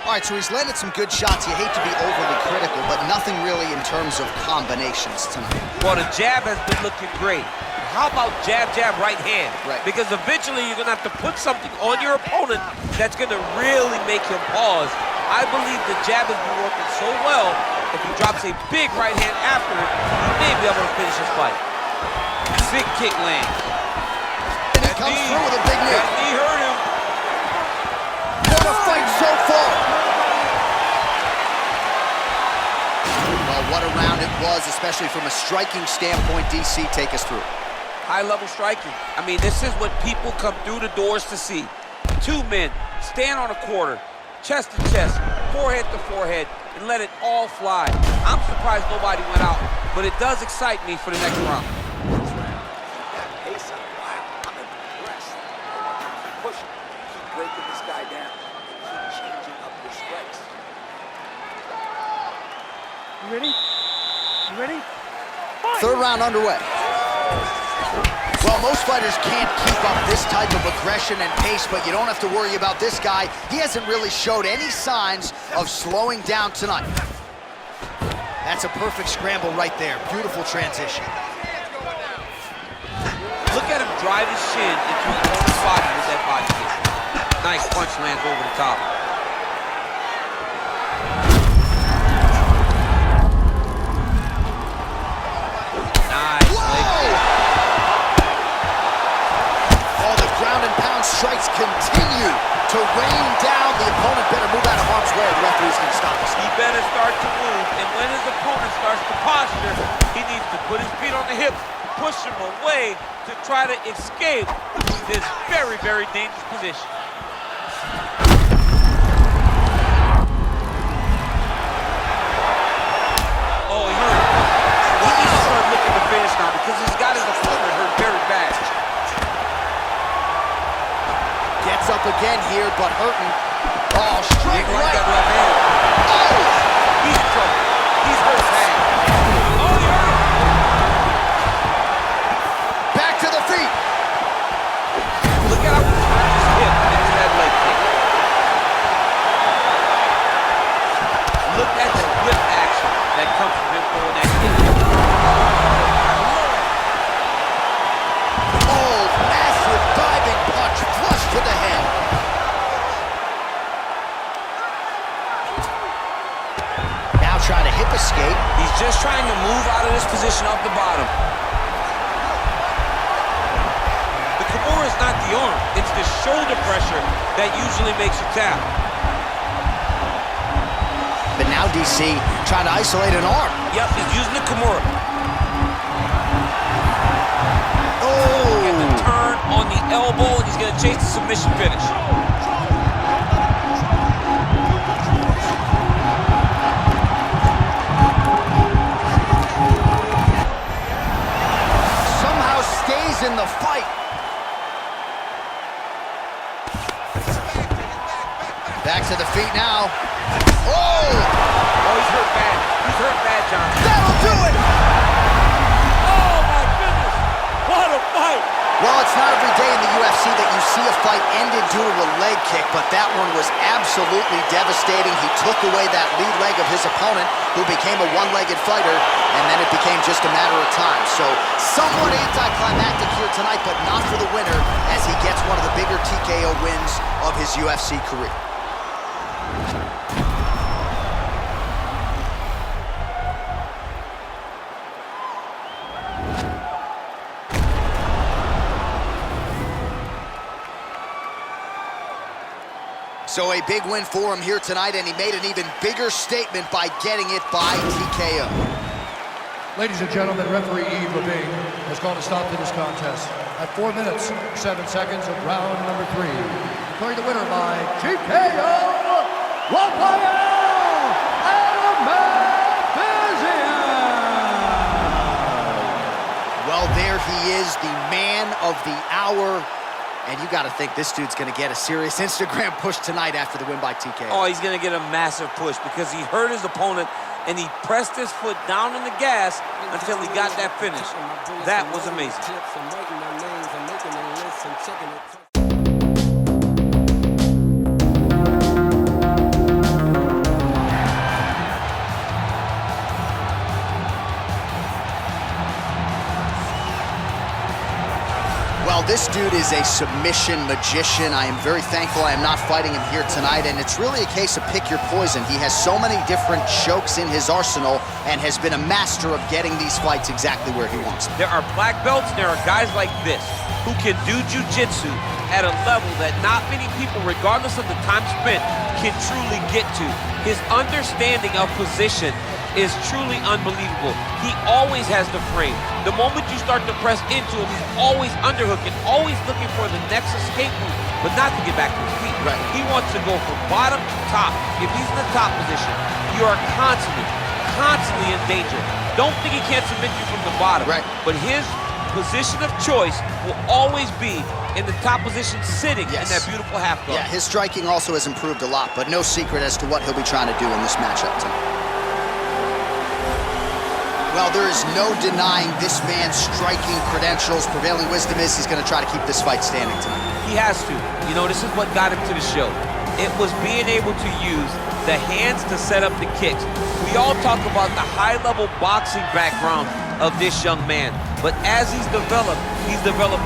All right, so he's landed some good shots. You hate to be overly critical, but nothing really in terms of combinations tonight. Well, the jab has been looking great. How about jab, jab, right hand? Right. Because eventually you're going to have to put something on your opponent that's going to really make him pause. I believe the jab has been working so well, if he drops a big right hand after it, he may be able to finish his fight. Big kick land. And he comes through with a big knee. That knee hurt him. What a fight so far. Well, what a round it was, especially from a striking standpoint. DC, take us through. High-level striking. I mean, this is what people come through the doors to see. Two men stand on a quarter, chest to chest, forehead to forehead, and let it all fly. I'm surprised nobody went out, but it does excite me for the next round. That pace, wow, I'm impressed. Keep pushing, keep breaking this guy down, keep changing up your strikes. You ready? You ready? Third round underway. Well, most fighters can't keep up this type of aggression and pace, but you don't have to worry about this guy. He hasn't really showed any signs of slowing down tonight. That's a perfect scramble right there. Beautiful transition. Look at him drive his shin into his opponent's body with that body kick. Nice punch lands over the top. Nice leg kick. Oh, the ground and pound strikes continue to rain down. The opponent better move out of harm's way. The referee's going to stop us. He better start to move, and when his opponent starts to posture, he needs to put his feet on the hips, push him away to try to escape this very, very dangerous position. Oh, he hurt. He needs to start looking to finish now because he's got his opponent hurt very bad. Gets up again here, but hurting. Oh, straight Like right. that left hand. Oh! He's in trouble. He's hurt bad. Oh, he hurt him. Back to the feet. Look at how he turned his hip into that leg kick. Look at the whip action that comes from him throwing that kick. Oh, massive diving punch flush to the head. Now trying to hip escape. He's just trying to move out of this position off the bottom. The Kimura is not the arm. It's the shoulder pressure that usually makes you tap. But now DC trying to isolate an arm. Yep, he's using the Kimura. Oh! And the turn on the elbow, and he's going to chase the submission finish. Somehow stays in the fight. Back to the feet now. Oh! Oh, he's hurt bad. He's hurt bad, John. That'll do it! Oh, my goodness. What a fight. Well, it's not every day in the UFC that you see a fight ended due to a leg kick, but that one was absolutely devastating. He took away that lead leg of his opponent, who became a one-legged fighter, and then it became just a matter of time. So, somewhat anticlimactic here tonight, but not for the winner, as he gets one of the bigger TKO wins of his UFC career. So a big win for him here tonight, and he made an even bigger statement by getting it by TKO. Ladies and gentlemen, referee Yves Levine has called a stop to this contest at 4 minutes, 7 seconds of round number 3. Declaring the winner by TKO, Rafael Alamadzian. Well, there he is, the man of the hour. And you got to think this dude's going to get a serious Instagram push tonight after the win by TKO. Oh, he's going to get a massive push because he hurt his opponent and he pressed his foot down on the gas until he got that finish. That was amazing. Well, this dude is a submission magician. I am very thankful I am not fighting him here tonight, and it's really a case of pick your poison. He has so many different chokes in his arsenal and has been a master of getting these fights exactly where he wants them. There are black belts, and there are guys like this who can do jiu-jitsu at a level that not many people, regardless of the time spent, can truly get to. His understanding of position is truly unbelievable. He always has the frame. The moment you start to press into him, he's always underhooking, always looking for the next escape move, but not to get back to his feet. Right. He wants to go from bottom to top. If he's in the top position, you are constantly in danger. Don't think he can't submit you from the bottom. Right. But his position of choice will always be in the top position, sitting in that beautiful half guard. Yeah, his striking also has improved a lot, but no secret as to what he'll be trying to do in this matchup tonight. Well, there is no denying this man's striking credentials. Prevailing wisdom is he's going to try to keep this fight standing tonight. He has to. You know, this is what got him to the show. It was being able to use the hands to set up the kicks. We all talk about the high-level boxing background of this young man, but as he's developed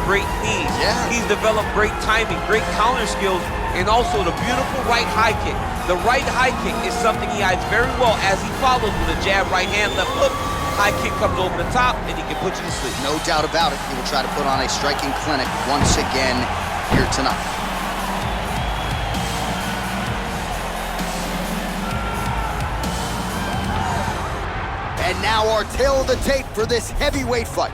great knees. Yeah. He's developed great timing, great counter skills, and also the beautiful right high kick. The right high kick is something he hides very well as he follows with a jab, right hand, left hook. High kick comes over the top, and he can put you to sleep. No doubt about it. He will try to put on a striking clinic once again here tonight. And now our tale of the tape for this heavyweight fight.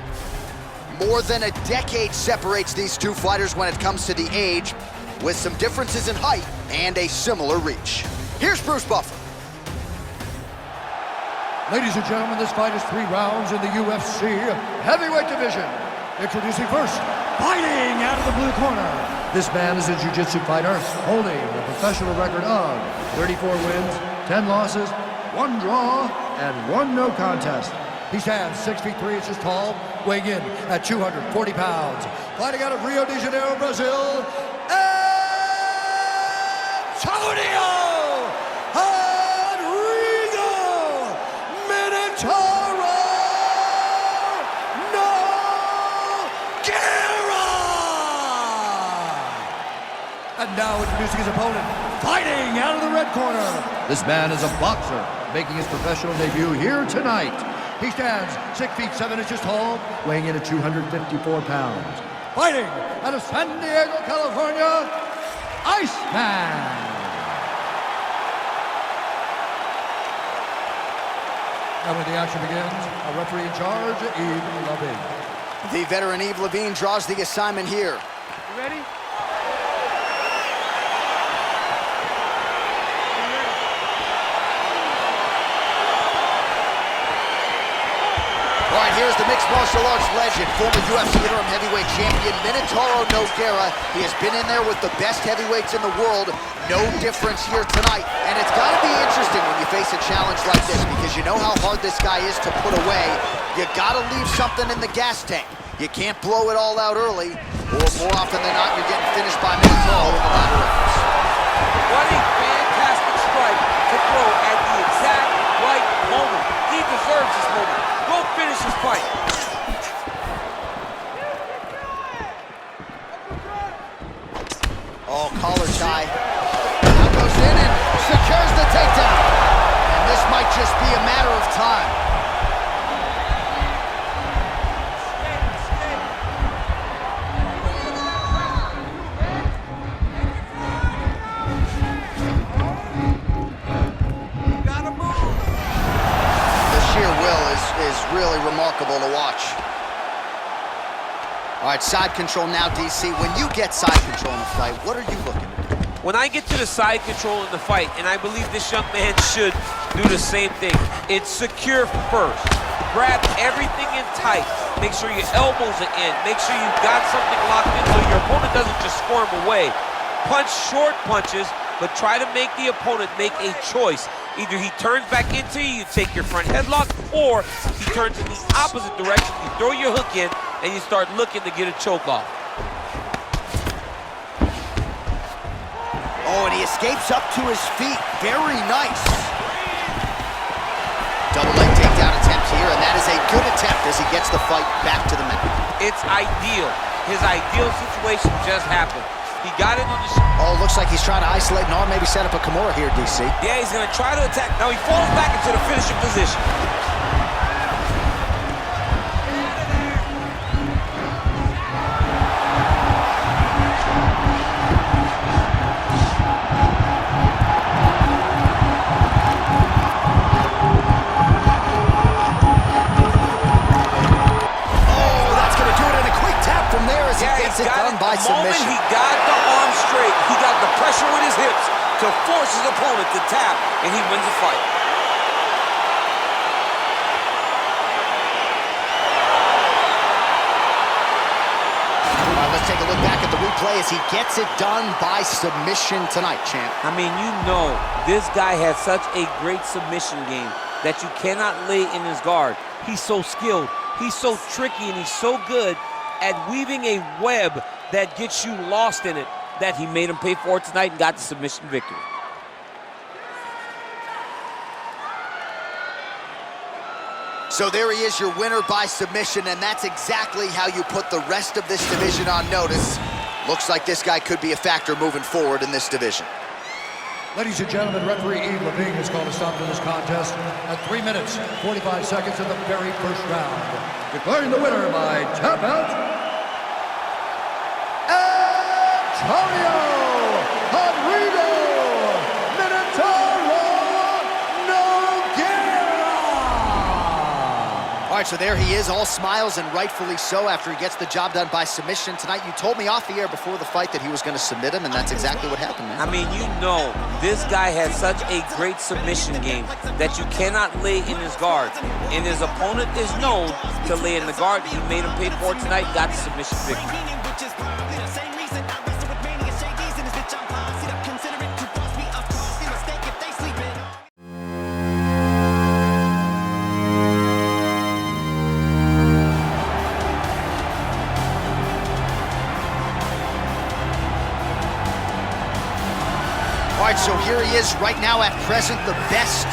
More than a decade separates these two fighters when it comes to the age, with some differences in height and a similar reach. Here's Bruce Buffer. Ladies and gentlemen, this fight is 3 rounds in the UFC heavyweight division. Introducing first, fighting out of the blue corner. This man is a jiu-jitsu fighter holding a professional record of 34 wins, 10 losses, 1 draw, and 1 no contest. He stands 6 feet 3 inches tall, weighing in at 240 pounds. Fighting out of Rio de Janeiro, Brazil, Antonio! And now introducing his opponent, fighting out of the red corner. This man is a boxer, making his professional debut here tonight. He stands 6 feet 7 inches tall, weighing in at 254 pounds. Fighting out of San Diego, California, Iceman. And when the action begins, a referee in charge, Yves Levine. The veteran Yves Levine draws the assignment here. You ready? All right, here's the mixed martial arts legend, former UFC interim heavyweight champion, Minotauro Nogueira. He has been in there with the best heavyweights in the world. No difference here tonight. And it's got to be interesting when you face a challenge like this, because you know how hard this guy is to put away. You got to leave something in the gas tank. You can't blow it all out early, or more often than not, you're getting finished by mid-throw in the latter efforts. What a fantastic strike to throw at the exact right moment. He deserves this moment. Go finish his fight. Oh, collar tie. Now goes in and secures the takedown. And this might just be a matter of time. Really remarkable to watch. All right, side control now, DC. When you get side control in a fight, what are you looking to do? When I get to the side control in the fight, and I believe this young man should do the same thing, it's secure first. Grab everything in tight. Make sure your elbows are in. Make sure you've got something locked in so your opponent doesn't just squirm away. Punch short punches, but try to make the opponent make a choice. Either he turns back into you, you take your front headlock, or he turns in the opposite direction, you throw your hook in, and you start looking to get a choke off. Oh, and he escapes up to his feet. Very nice. Double leg takedown attempt here, and that is a good attempt as he gets the fight back to the mat. It's ideal. His ideal situation just happened. He got it on the Oh, looks like he's trying to isolate an arm, maybe set up a Kimura here, DC. Yeah, he's going to try to attack. Now he falls back into the finishing position. Oh, that's going to do it in a quick tap from there as he gets it done by submission. He got the arm straight. He got the pressure with his hips to force his opponent to tap, and he wins the fight. All right, let's take a look back at the replay as he gets it done by submission tonight, champ. I mean, you know, this guy has such a great submission game that you cannot lay in his guard. He's so skilled, he's so tricky, and he's so good at weaving a web that gets you lost in it, that he made him pay for it tonight and got the submission victory. So there he is, your winner by submission, and that's exactly how you put the rest of this division on notice. Looks like this guy could be a factor moving forward in this division. Ladies and gentlemen, referee Eve Levine has called a stop to this contest at 3 minutes, 45 seconds of the very first round. Declaring the winner by tap out, Antonio Rodrigo Minotauro Nogueira. All right, so there he is, all smiles, and rightfully so after he gets the job done by submission tonight. You told me off the air before the fight that he was going to submit him, and that's exactly what happened, man. I mean, you know, this guy has such a great submission game that you cannot lay in his guard. And his opponent is known to lay in the guard. He made him pay for it tonight, got the submission victory. All right, so here he is right now at present, the best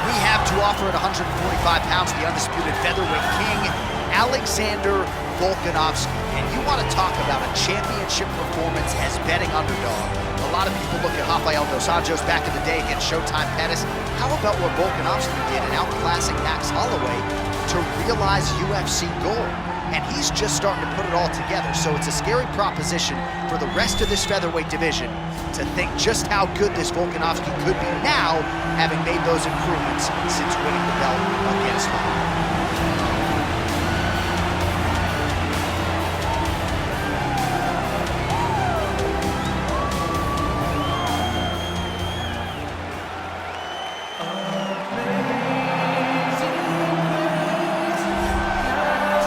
we have to offer at 145 pounds, the undisputed featherweight king, Alexander Volkanovski. And you want to talk about a championship performance as betting underdog. A lot of people look at Rafael dos Anjos back in the day against Showtime Pettis. How about what Volkanovski did in outclassing Max Holloway to realize UFC gold? And he's just starting to put it all together. So it's a scary proposition for the rest of this featherweight division to think just how good this Volkanovski could be now, having made those improvements since winning the belt against Holland.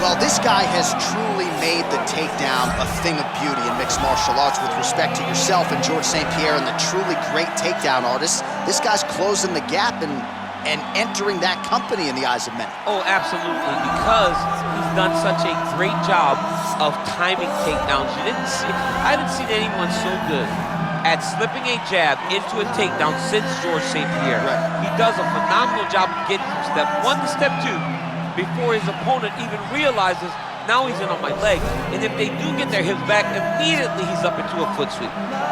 Well, this guy has truly made the takedown a thing of beauty in mixed martial arts with respect to yourself and George St. Pierre and the truly great takedown artists. This guy's closing the gap, and and entering that company in the eyes of many. Oh, absolutely, because he's done such a great job of timing takedowns. I haven't seen anyone so good at slipping a jab into a takedown since George St. Pierre. Right. He does a phenomenal job of getting from step 1 to step 2 before his opponent even realizes now he's in on my leg. And if they do get their hips back, immediately he's up into a foot sweep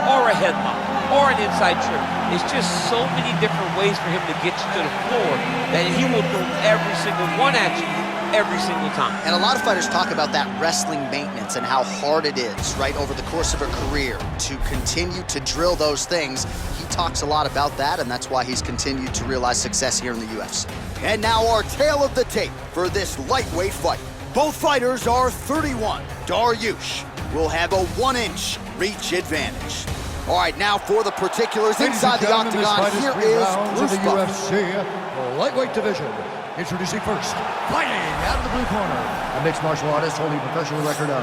or a headlock or an inside trip. It's just so many different ways for him to get you to the floor that he will throw every single one at you every single time. And a lot of fighters talk about that wrestling maintenance and how hard it is, right, over the course of a career to continue to drill those things. He talks a lot about that, and that's why he's continued to realize success here in the UFC. And now our tale of the tape for this lightweight fight. Both fighters are 31. Dariush will have a 1-inch reach advantage. All right, now for the particulars inside the octagon, here is Bruce the UFC lightweight division. Introducing first, fighting out of the blue corner, a mixed martial artist holding a professional record of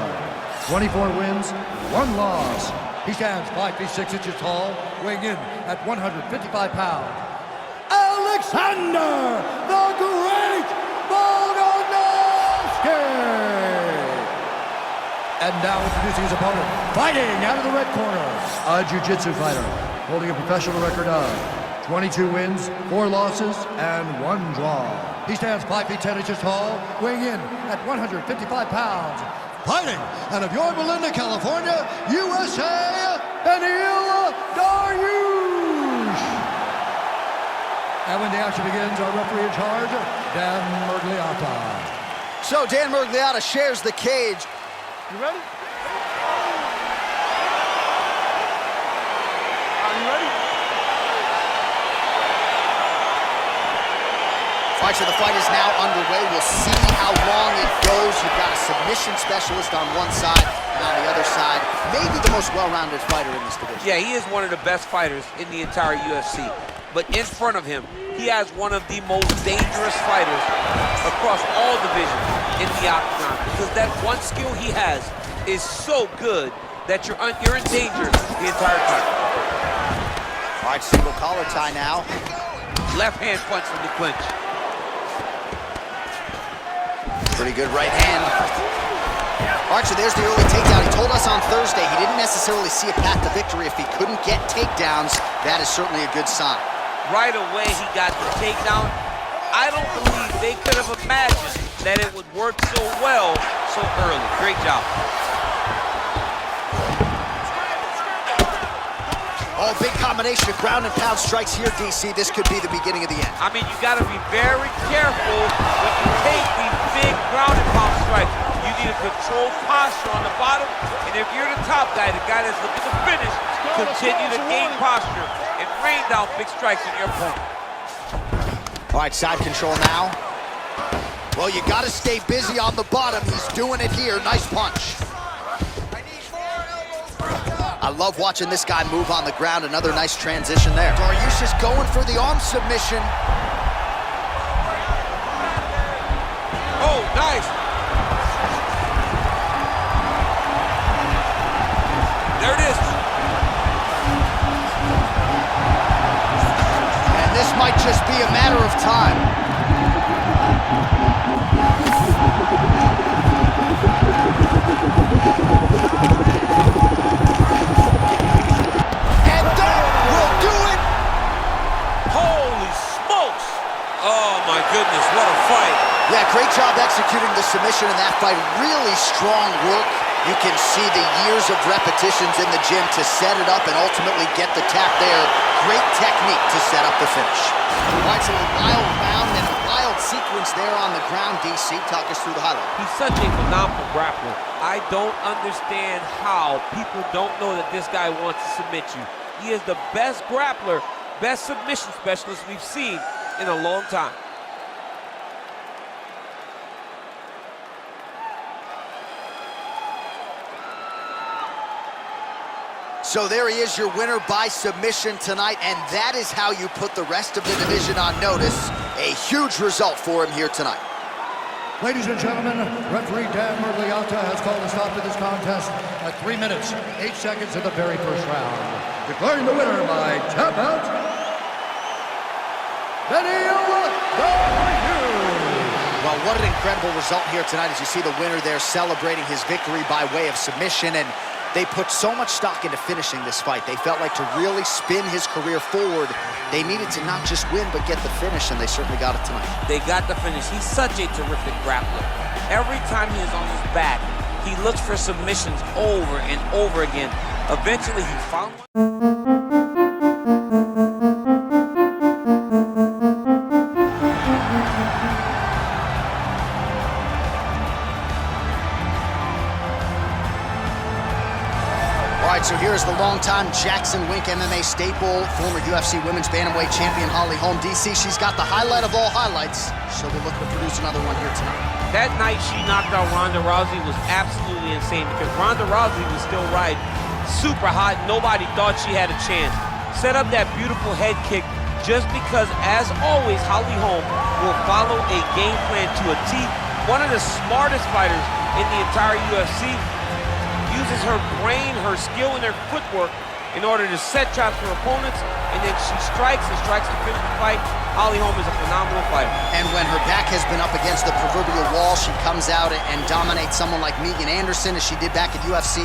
24 wins, 1 loss. He stands 5 feet 6 inches tall, weighing in at 155 pounds. Alexander the Great Volkanovski! And now introducing his opponent, fighting out of the red corner, a jiu-jitsu fighter holding a professional record of 22 wins, 4 losses, and 1 draw. He stands 5 feet 10 inches tall, weighing in at 155 pounds. Fighting out of Yorba Linda, California, USA, Beneil Dariush. And when the action begins, our referee in charge, Dan Murgliata. So Dan Murgliata shares the cage. You ready? Are you ready? All right, so the fight is now underway. We'll see how long it goes. You've got a submission specialist on one side, and on the other side, maybe the most well-rounded fighter in this division. Yeah, he is one of the best fighters in the entire UFC. But in front of him, he has one of the most dangerous fighters across all divisions in the octagon. Because that one skill he has is so good that you're in danger the entire time. All right, single collar tie now. Left hand punch from the clinch. Pretty good right hand. All right, so there's the early takedown. He told us on Thursday he didn't necessarily see a path to victory if he couldn't get takedowns. That is certainly a good sign. Right away, he got the takedown. I don't believe they could have imagined that it would work so well so early. Great job. Oh, big combination of ground and pound strikes here, DC. This could be the beginning of the end. I mean, you got to be very careful when you take these big ground and pound strikes. You need a controlled posture on the bottom, and if you're the top guy, the guy that's looking to finish, continue to gain posture and rain down big strikes on your opponent. All right, side control now. Well, you got to stay busy on the bottom. He's doing it here. Nice punch. I love watching this guy move on the ground. Another nice transition there. Dariush is going for the arm submission. Oh, nice. There it is. And this might just be a matter of time. And that will do it. Holy smokes. Oh, my goodness, what a fight. Yeah, great job executing the submission in that fight. Really strong work. You can see the years of repetitions in the gym to set it up and ultimately get the tap there. Great technique to set up the finish. All right, so a wild round and a wild sequence there on the ground. DC, talk us through the highlight. He's such a phenomenal grappler. I don't understand how people don't know that this guy wants to submit you. He is the best grappler, best submission specialist we've seen in a long time. So there he is, your winner by submission tonight, and that is how you put the rest of the division on notice. A huge result for him here tonight. Ladies and gentlemen, referee Dan Murgliata has called a stop to this contest at 3 minutes, 8 seconds of the very first round. Declaring the winner by tap out, Well, what an incredible result here tonight as you see the winner there celebrating his victory by way of submission, and they put so much stock into finishing this fight. They felt like to really spin his career forward, they needed to not just win, but get the finish, and they certainly got it tonight. They got the finish. He's such a terrific grappler. Every time he is on his back, he looks for submissions over and over again. Eventually, he found one. So here's the longtime Jackson Wink MMA staple, former UFC Women's Bantamweight champion Holly Holm. DC, she's got the highlight of all highlights. She'll be looking to produce another one here tonight. That night she knocked out Ronda Rousey was absolutely insane because Ronda Rousey was still riding super hot. Nobody thought she had a chance. Set up that beautiful head kick just because, as always, Holly Holm will follow a game plan to a T. One of the smartest fighters in the entire UFC. Uses her brain, her skill, and her footwork in order to set traps for opponents, and then she strikes to finish the fight. Holly Holm is a phenomenal fighter. And when her back has been up against the proverbial wall, she comes out and dominates someone like Megan Anderson, as she did back at UFC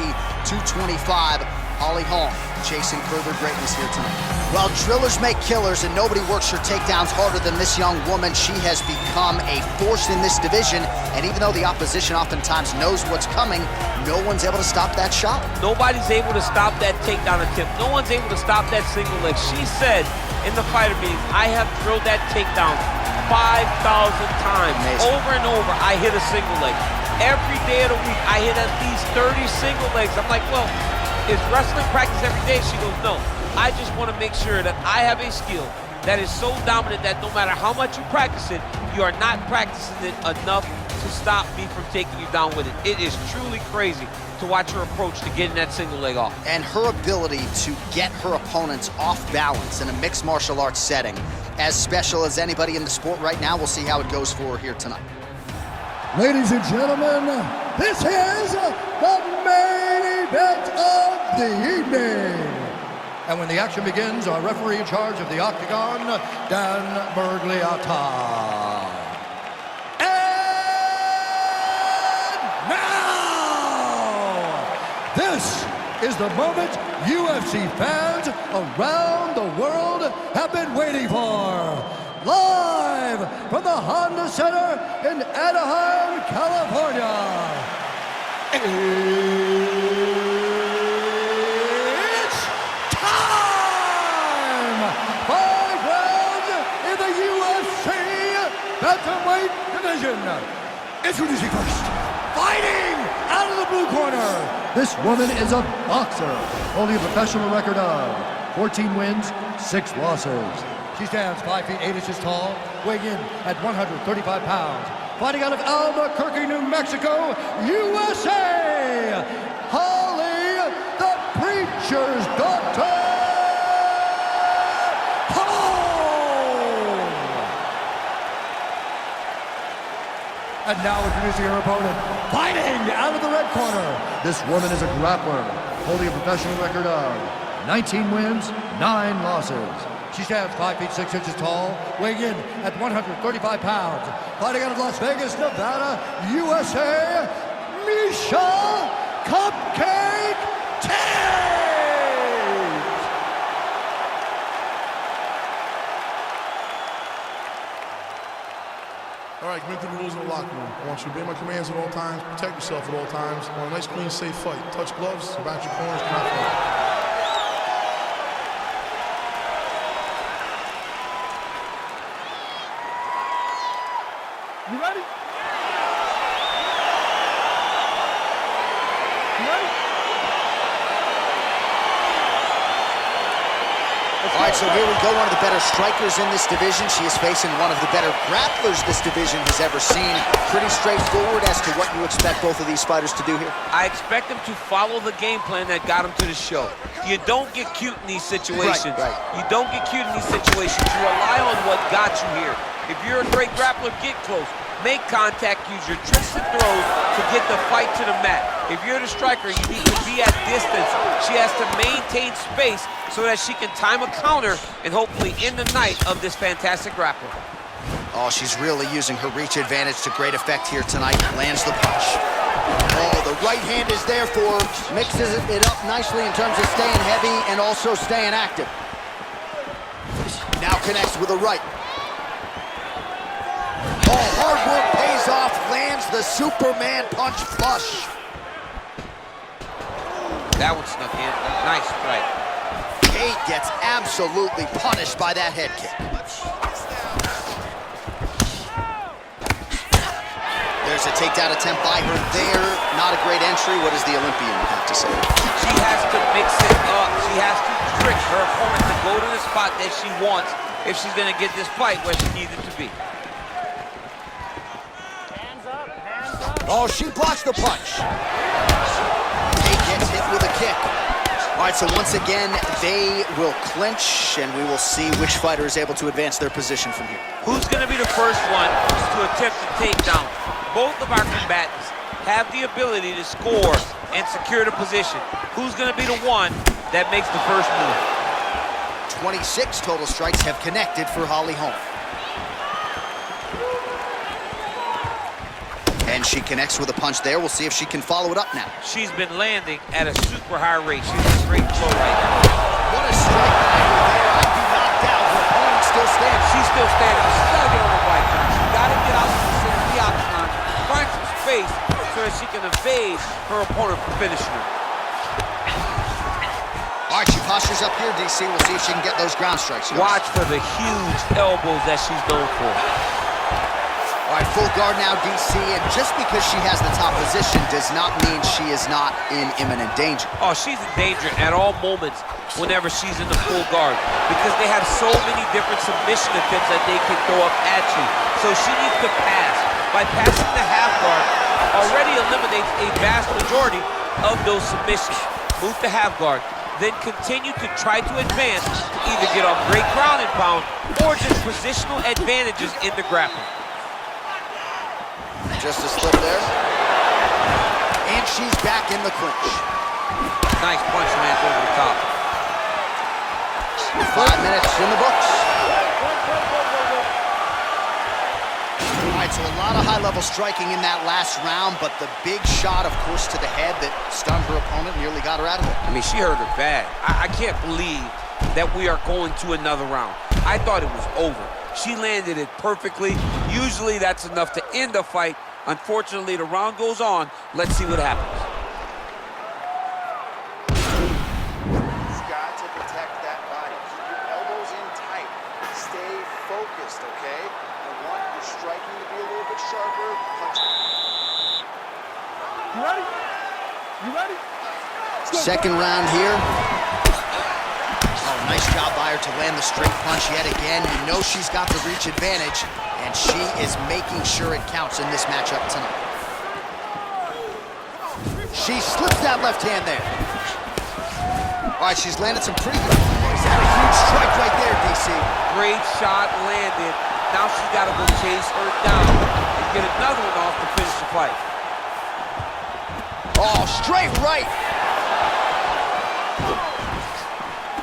225. Holly Holm chasing further greatness here tonight. Well, drillers make killers, and nobody works her takedowns harder than this young woman. She has become a force in this division, and even though the opposition oftentimes knows what's coming, no one's able to stop that shot. Nobody's able to stop that takedown attempt. No one's able to stop that single leg. She said in the fighter meetings, I have drilled that takedown 5,000 times. Amazing. Over and over, I hit a single leg. Every day of the week, I hit at least 30 single legs. I'm like, well, is wrestling practice every day? She goes, no. I just want to make sure that I have a skill that is so dominant that no matter how much you practice it, you are not practicing it enough to stop me from taking you down with it. It is truly crazy to watch her approach to getting that single leg off. And her ability to get her opponents off balance in a mixed martial arts setting, as special as anybody in the sport right now. We'll see how it goes for her here tonight. Ladies and gentlemen, this is the main event of the evening. And when the action begins, our referee in charge of the Octagon, Dan Bergliata. And now, this is the moment UFC fans around the world have been waiting for. Live from the Honda Center in Anaheim, California. It's time! 5 rounds in the UFC Bantamweight division. Introducing first, fighting out of the blue corner. This woman is a boxer, holding a professional record of 14 wins, 6 losses. She stands 5 feet 8 inches tall, weighing in at 135 pounds. Fighting out of Albuquerque, New Mexico, USA, Holly, the Preacher's Daughter, Holm! And now introducing her opponent, fighting out of the red corner. This woman is a grappler, holding a professional record of 19 wins, 9 losses. She stands 5 feet 6 inches tall, weighing in at 135 pounds. Fighting out of Las Vegas, Nevada, USA, Miesha Cupcake Tate! All right, commit to the rules of the locker room. I want you to obey my commands at all times, protect yourself at all times. I want a nice, clean, safe fight. Touch gloves, back your corners, do not fight. You ready? You ready? All right, so here we go, one of the better strikers in this division. She is facing one of the better grapplers this division has ever seen. Pretty straightforward as to what you expect both of these fighters to do here. I expect them to follow the game plan that got them to the show. You don't get cute in these situations. Right. You don't get cute in these situations. You rely on what got you here. If you're a great grappler, get close. Make contact, use your tricks and throws to get the fight to the mat. If you're the striker, you need to be at distance. She has to maintain space so that she can time a counter and hopefully end the night of this fantastic grappler. Oh, she's really using her reach advantage to great effect here tonight. Lands the punch. Oh, the right hand is there for her. Mixes it up nicely in terms of staying heavy and also staying active. Now connects with a right. Oh, hard work pays off. Lands the Superman punch flush. That one snuck in. Nice strike. Kate gets absolutely punished by that head kick. There's a takedown attempt by her there. Not a great entry. What does the Olympian have to say? She has to mix it up. She has to trick her opponent to go to the spot that she wants if she's going to get this fight where she needs it to be. Oh, she blocks the punch. Kate gets hit with a kick. All right, so once again, they will clinch, and we will see which fighter is able to advance their position from here. Who's going to be the first one to attempt the takedown? Both of our combatants have the ability to score and secure the position. Who's going to be the one that makes the first move? 26 total strikes have connected for Holly Holm. And she connects with a punch there. We'll see if she can follow it up now. She's been landing at a super high rate. She's a straight flow right now. What a strike by her there. I'd be knocked out. Her opponent still standing. She's still standing. She's got to get on the right now. She's got to get out to the center of the octagon, find some space so that she can evade her opponent from finishing her. All right, she postures up here, DC. We'll see if she can get those ground strikes. Watch for the huge elbows that she's known for. All right, full guard now, DC, and just because she has the top position does not mean she is not in imminent danger. Oh, she's in danger at all moments whenever she's in the full guard because they have so many different submission attempts that they can throw up at you. So she needs to pass. By passing the half guard, already eliminates a vast majority of those submissions. Move to half guard, then continue to try to advance to either get off great ground and pound or just positional advantages in the grappling. Just a slip there. And she's back in the clinch. Nice punch lands over the top. 5 minutes in the books. All right, so a lot of high-level striking in that last round, but the big shot, of course, to the head that stunned her opponent, nearly got her out of it. I mean, she hurt her bad. I can't believe that we are going to another round. I thought it was over. She landed it perfectly. Usually that's enough to end a fight. Unfortunately, the round goes on. Let's see what happens. You've got to protect that body. Keep your elbows in tight. Stay focused, okay? I want your striking to be a little bit sharper. Punching. You ready? You ready? Second round here. Oh, nice job by her to land the straight punch yet again. You know she's got the reach advantage, and she is making sure it counts in this matchup tonight. She slips that left hand there. All right, she's landed some pretty good. Is that a huge strike right there, DC? Great shot landed. Now she's got to go chase her down and get another one off to finish the fight. Oh, straight right.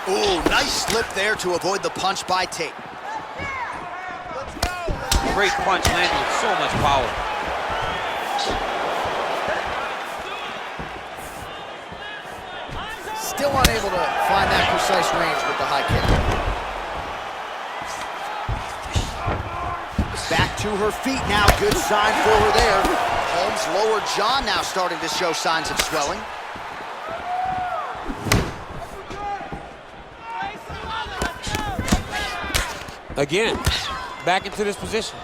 Ooh, nice slip there to avoid the punch by Tate. Great punch landed with so much power. Still unable to find that precise range with the high kick. Back to her feet now. Good sign for her there. Holmes' lower jaw now starting to show signs of swelling. Again, back into this position.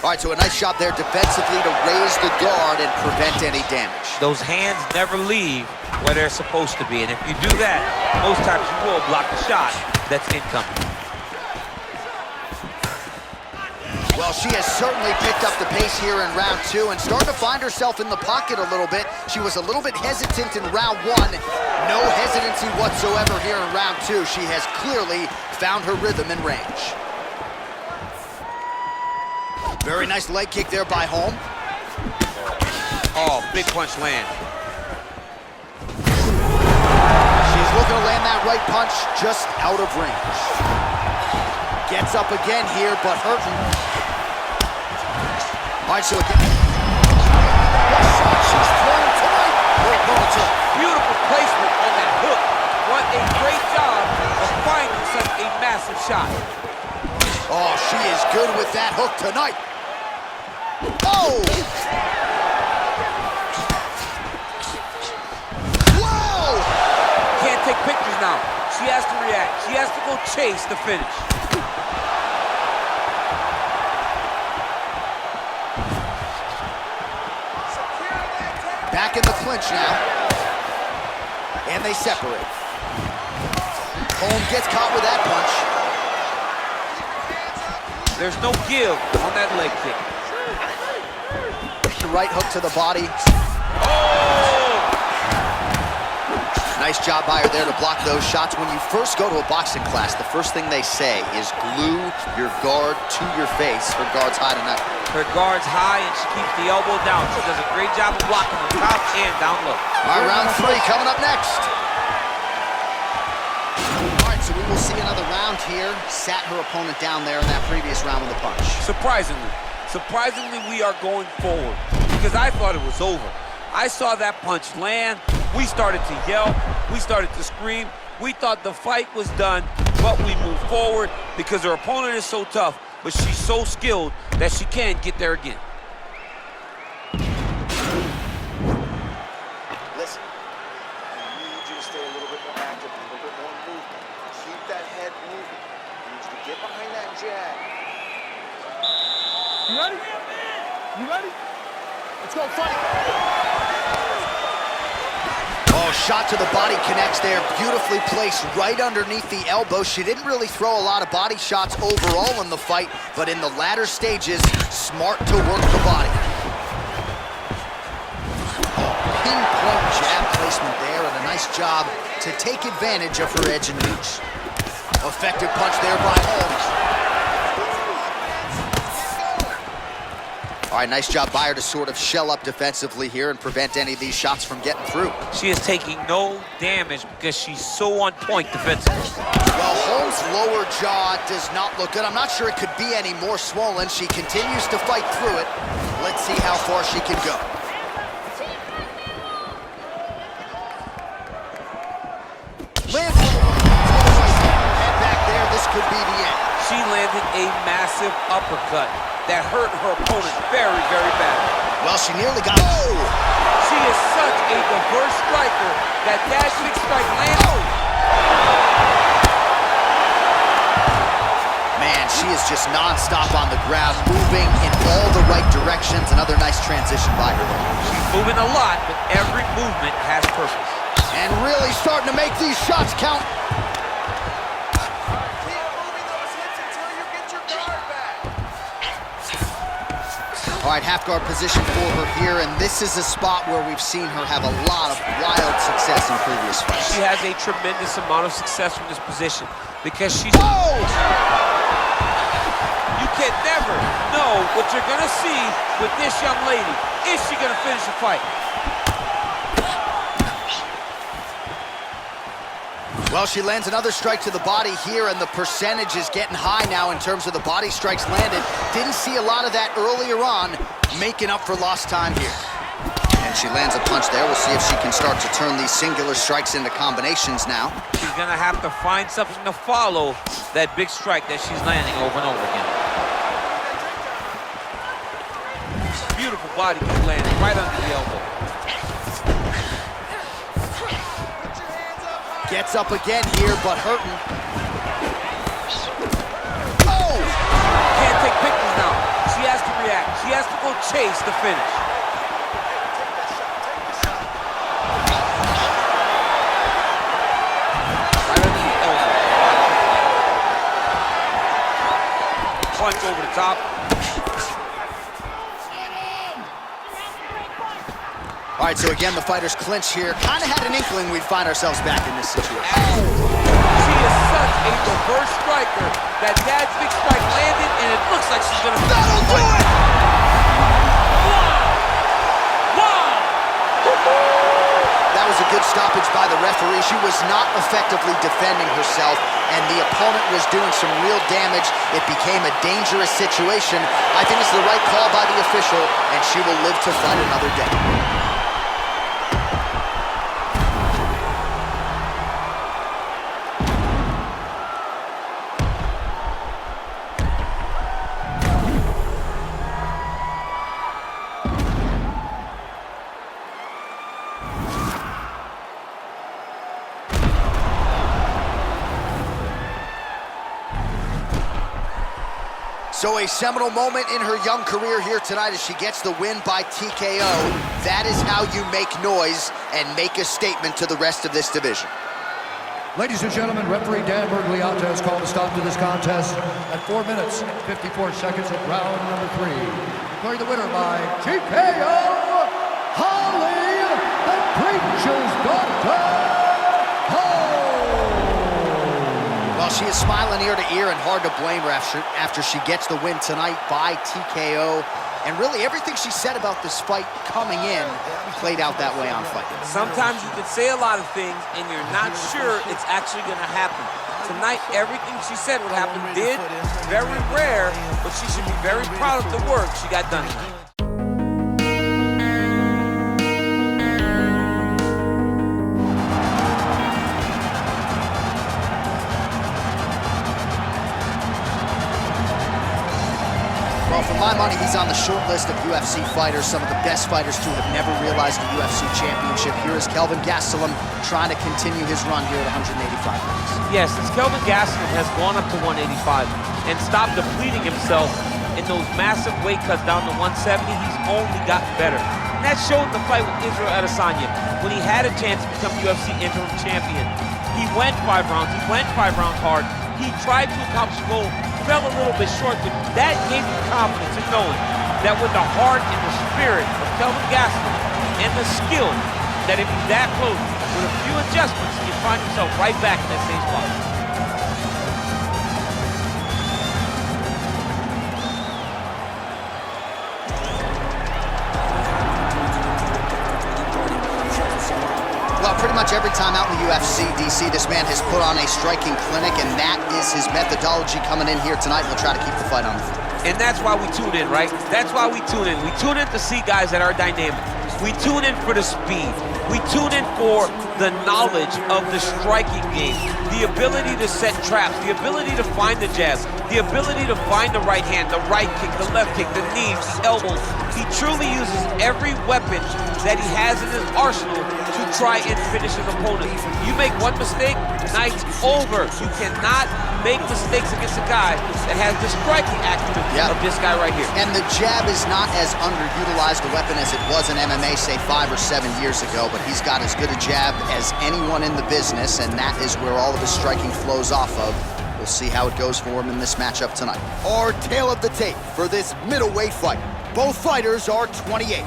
All right, so a nice shot there defensively to raise the guard and prevent any damage. Those hands never leave where they're supposed to be, and if you do that, most times you will block the shot that's incoming. Well, she has certainly picked up the pace here in round 2 and starting to find herself in the pocket a little bit. She was a little bit hesitant in round 1. No hesitancy whatsoever here in round 2. She has clearly found her rhythm and range. Very nice leg kick there by Holm. Oh, big punch land. She's looking to land that right punch just out of range. Gets up again here, but hurting. All right, so again. What shot she's throwing tonight. Beautiful placement on that hook. What a great job of finding such a massive shot. Oh, she is good with that hook tonight. Oh! Whoa! Can't take pictures now. She has to react. She has to go chase the finish. Back in the clinch now. And they separate. Holland gets caught with that punch. There's no give on that leg kick. The right hook to the body. Oh! Nice job by her there to block those shots. When you first go to a boxing class, the first thing they say is glue your guard to your face. Her guard's high tonight. Her guard's high and she keeps the elbow down. She does a great job of blocking on top and down low. All right, round 3 coming up next. All right, so we will see another round here. Sat her opponent down there in that previous round with a punch. Surprisingly, we are going forward because I thought it was over. I saw that punch land. We started to yell. We started to scream. We thought the fight was done, but we moved forward because her opponent is so tough, but she's so skilled that she can get there again. Listen, I need you to stay a little bit more active, a little bit more movement. Keep that head moving. I need you to get behind that jab. You ready? You ready? Let's go fight. Oh, shot to the body connects there. Beautifully placed right underneath the elbow. She didn't really throw a lot of body shots overall in the fight, but in the latter stages, smart to work the body. Pinpoint jab placement there, and a nice job to take advantage of her edge and reach. Effective punch there by Holland. All right, nice job by her to sort of shell up defensively here and prevent any of these shots from getting through. She is taking no damage because she's so on point defensively. Well, Holmes' lower jaw does not look good. I'm not sure it could be any more swollen. She continues to fight through it. Let's see how far she can go. Lands head back there. This could be the end. She landed a massive uppercut that hurt her opponent very, very badly. Well, she nearly got... Oh! She is such a diverse striker that big strike landed. Man, she is just non-stop on the ground, moving in all the right directions. Another nice transition by her. She's moving a lot, but every movement has purpose. And really starting to make these shots count. All right, half guard position for her here, and this is a spot where we've seen her have a lot of wild success in previous fights. She has a tremendous amount of success from this position because she's... Oh! You can never know what you're gonna see with this young lady. Is she gonna finish the fight? Well, she lands another strike to the body here, and the percentage is getting high now in terms of the body strikes landed. Didn't see a lot of that earlier on, making up for lost time here. And she lands a punch there. We'll see if she can start to turn these singular strikes into combinations now. She's gonna have to find something to follow that big strike that she's landing over and over again. Beautiful body kick landing right under the elbow. Gets up again here, but hurting. Oh! Can't take pictures now. She has to react. She has to go chase the finish. Right under the elbow. Punch over the top. All right, so again, the fighters clinch here. Kind of had an inkling we'd find ourselves back in this situation. She is such a diverse striker that big strike landed, and it looks like she's gonna... That'll do it! Wow! good stoppage by the referee. She was not effectively defending herself, and the opponent was doing some real damage. It became a dangerous situation. I think it's the right call by the official, and she will live to fight another day. So a seminal moment in her young career here tonight as she gets the win by TKO. That is how you make noise and make a statement to the rest of this division. Ladies and gentlemen, referee Dan Bergliata has called a stop to this contest at 4 minutes, 54 seconds of round number 3. Declaring the winner by TKO, Holly, the Preacher's Daughter. Well, she is smiling ear to ear, and hard to blame her after she gets the win tonight by TKO. And really, everything she said about this fight coming in played out that way on Fight. Sometimes you can say a lot of things, and you're not sure it's actually going to happen. Tonight, everything she said would happen did. Very rare, but she should be very proud of the work she got done tonight. Well, for my money, he's on the short list of UFC fighters, some of the best fighters to have never realized a UFC championship. Here is Kelvin Gastellum trying to continue his run here at 185 pounds. Yes, since Kelvin Gastellum has gone up to 185 and stopped depleting himself in those massive weight cuts down to 170, he's only gotten better. And that showed in the fight with Israel Adesanya when he had a chance to become UFC interim champion. He went 5 rounds. He went 5 rounds hard. He tried to accomplish the goal, fell a little bit short, but that gave him confidence in knowing that with the heart and the spirit of Kelvin Gastellum and the skill, that if he's that close, with a few adjustments, he can find himself right back in that same spot. Well, pretty much every time out in the UFC, DC, this man has put on a striking clinic, and that is his methodology coming in here tonight. He'll try to keep the fight on the floor. And that's why we tune in, right? That's why we tune in. We tune in to see guys that are dynamic. We tune in for the speed. We tune in for the knowledge of the striking game, the ability to set traps, the ability to find the jab, the ability to find the right hand, the right kick, the left kick, the knees, the elbows. He truly uses every weapon that he has in his arsenal to try and finish his opponent. You make one mistake, night's over. You cannot make mistakes against a guy that has the striking acumen of this guy right here. And the jab is not as underutilized a weapon as it was in MMA, say 5 or 7 years ago, but he's got as good a jab as anyone in the business, and that is where all of his striking flows off of. We'll see how it goes for him in this matchup tonight. Our tail of the tape for this middleweight fight. Both fighters are 28,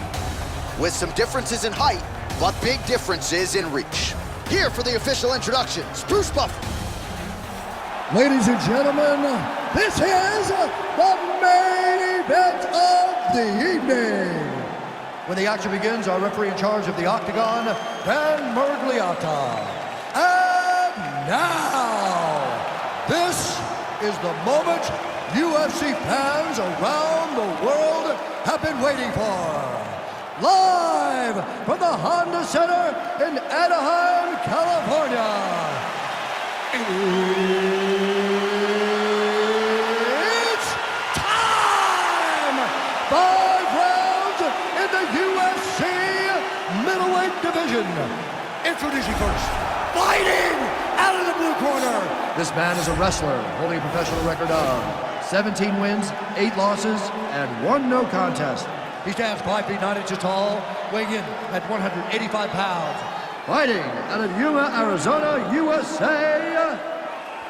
with some differences in height, but big differences in reach. Here for the official introductions, Bruce Buffer. Ladies and gentlemen, this is the main event of the evening. When the action begins, our referee in charge of the Octagon, Dan Bergliata. And now, this is the moment UFC fans around the world have been waiting for. Live from the Honda Center in Anaheim, California. It's time! 5 rounds in the UFC middleweight division. Introducing first, fighting out of the blue corner. This man is a wrestler holding a professional record of 17 wins, 8 losses, and 1 no contest. He stands 5 feet 9 inches tall, weighing in at 185 pounds. Fighting out of Yuma, Arizona, USA,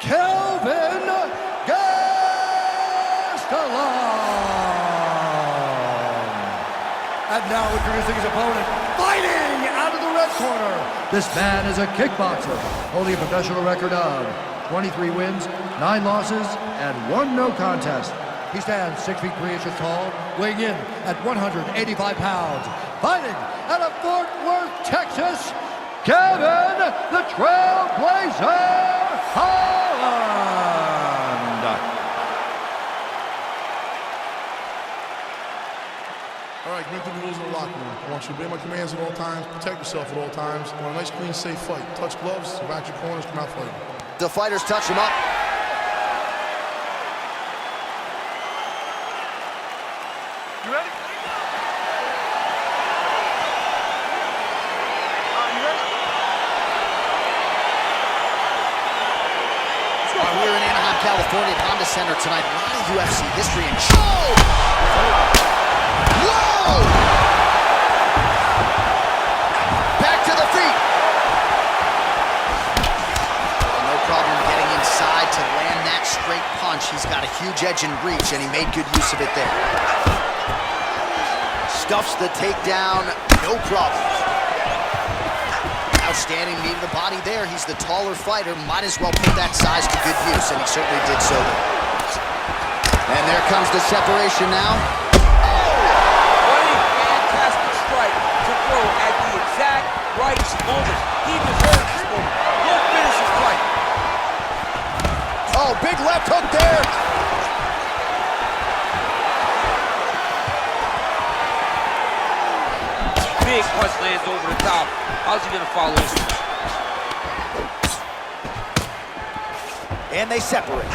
Kelvin Gastellum. And now introducing his opponent, fighting out of the red corner. This man is a kickboxer, holding a professional record of 23 wins, 9 losses, and 1 no contest. He stands 6 feet 3 inches tall, weighing in at 185 pounds. Fighting out of Fort Worth, Texas, Kevin, the Trailblazer Holland. All right, going through the rules of the locker room. I want you to obey my commands at all times, protect yourself at all times. I want a nice, clean, safe fight. Touch gloves, back your corners, come out fighting. The fighters touch him up. You ready? We're in Anaheim, California at Honda Center tonight. A lot of UFC history and Whoa! Back to the feet. No problem getting inside to land that straight punch. He's got a huge edge and reach, and he made good use of it there. Stuffs the takedown, no problem. Outstanding knee to the body there. He's the taller fighter. Might as well put that size to good use, and he certainly did so there. And there comes the separation now. What a fantastic strike to throw at the exact right moment. He deserves this moment. Look, finish his fight. Oh, big left hook there. Big punch lands over the top. How's he gonna follow this? And they separate.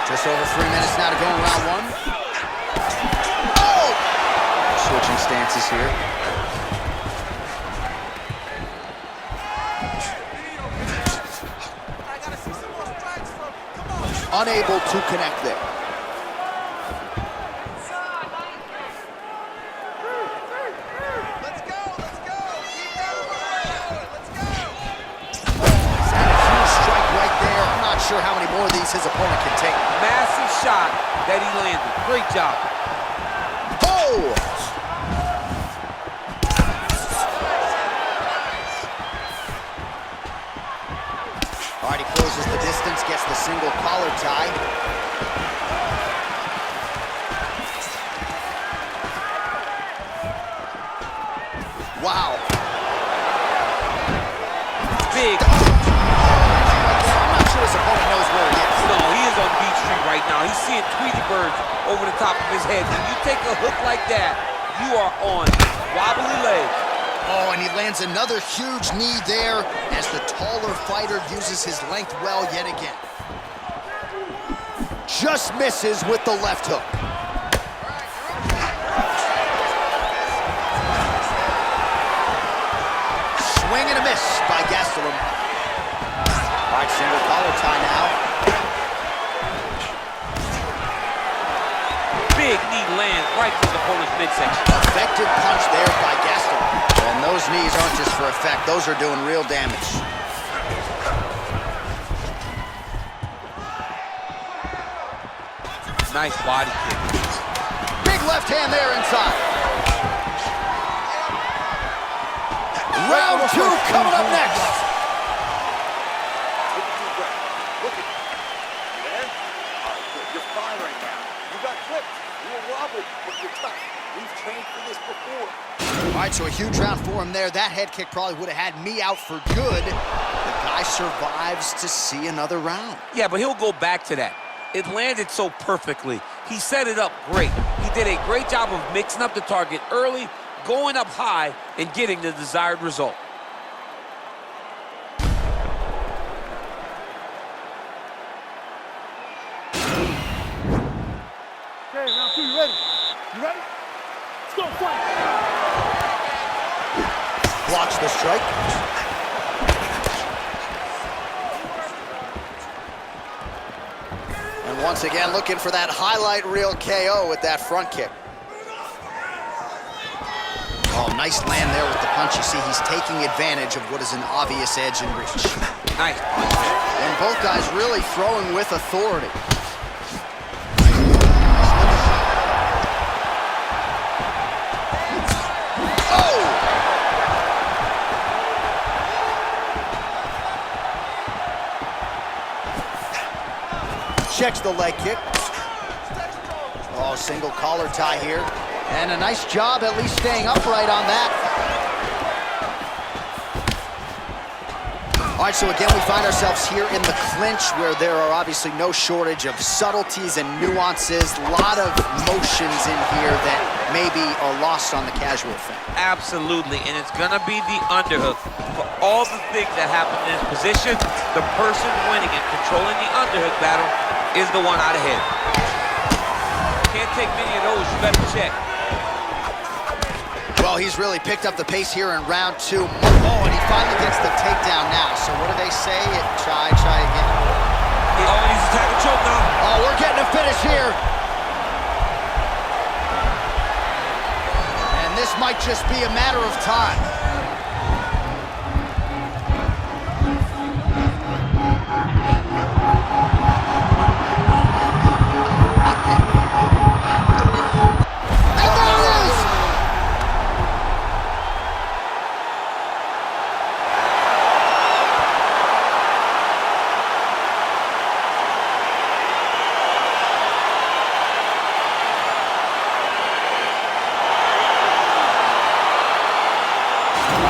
Just over 3 minutes now to go in round one. Oh! Switching stances here. Unable to connect there. Sure how many more of these his opponent can take. Massive shot that he landed. Great job. Oh! All right, he closes the distance, gets the single collar tie. Wow. Big. His opponent knows where he is. No, he is on Beach Street right now. He's seeing Tweety birds over the top of his head. When you take a hook like that, you are on wobbly legs. Oh, and he lands another huge knee there as the taller fighter uses his length well yet again. Just misses with the left hook. Swing and a miss by Gastellum. All right, single collar tie now. Big knee lands right to the opponent's midsection. Effective punch there by Gastellum. And those knees aren't just for effect, those are doing real damage. Nice body kick. Big left hand there inside. Round two coming up next. All right, so a huge round for him there. That head kick probably would have had me out for good. The guy survives to see another round. Yeah, but he'll go back to that. It landed so perfectly. He set it up great. He did a great job of mixing up the target early, going up high, and getting the desired result. Okay, round two, you ready? You ready? Let's go, fight! Blocks the strike. And once again, looking for that highlight reel KO with that front kick. Oh, nice land there with the punch. You see, he's taking advantage of what is an obvious edge and reach. Nice punch there. And both guys really throwing with authority. Checks the leg kick. Oh, single collar tie here. And a nice job at least staying upright on that. All right, so again, we find ourselves here in the clinch where there are obviously no shortage of subtleties and nuances. A lot of motions in here that maybe are lost on the casual fan. Absolutely, and it's gonna be the underhook. For all the things that happen in this position, the person winning and controlling the underhook battle is the one out ahead. Can't take many of those, you better check. Well, he's really picked up the pace here in round 2. Oh, and he finally gets the takedown now. So what do they say? Try again. Oh, he's attacking choke now. Oh, we're getting a finish here. And this might just be a matter of time.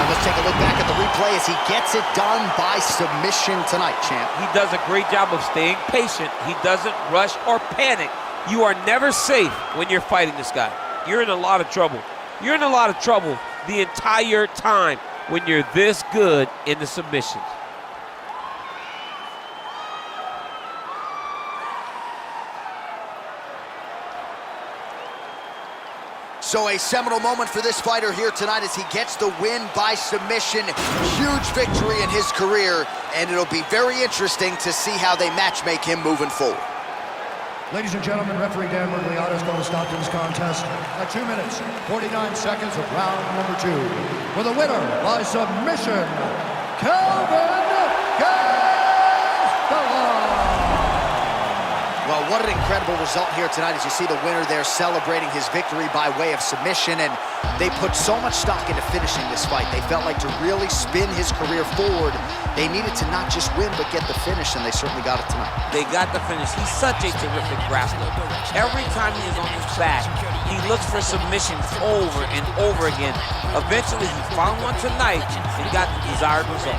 Let's take a look back at the replay as he gets it done by submission tonight, champ. He does a great job of staying patient. He doesn't rush or panic. You are never safe when you're fighting this guy. You're in a lot of trouble. You're in a lot of trouble the entire time when you're this good in the submissions. So a seminal moment for this fighter here tonight as he gets the win by submission. Huge victory in his career, and it'll be very interesting to see how they matchmake him moving forward. Ladies and gentlemen, referee Dan Murgliata is going to stop this contest at 2 minutes, 49 seconds of round number 2. With a winner by submission, Calvin Gastellum. Well, what an incredible result here tonight as you see the winner there celebrating his victory by way of submission, and they put so much stock into finishing this fight. They felt like to really spin his career forward, they needed to not just win but get the finish, and they certainly got it tonight. They got the finish. He's such a terrific grappler. Every time he is on his back, he looks for submissions over and over again. Eventually, he found one tonight and got the desired result.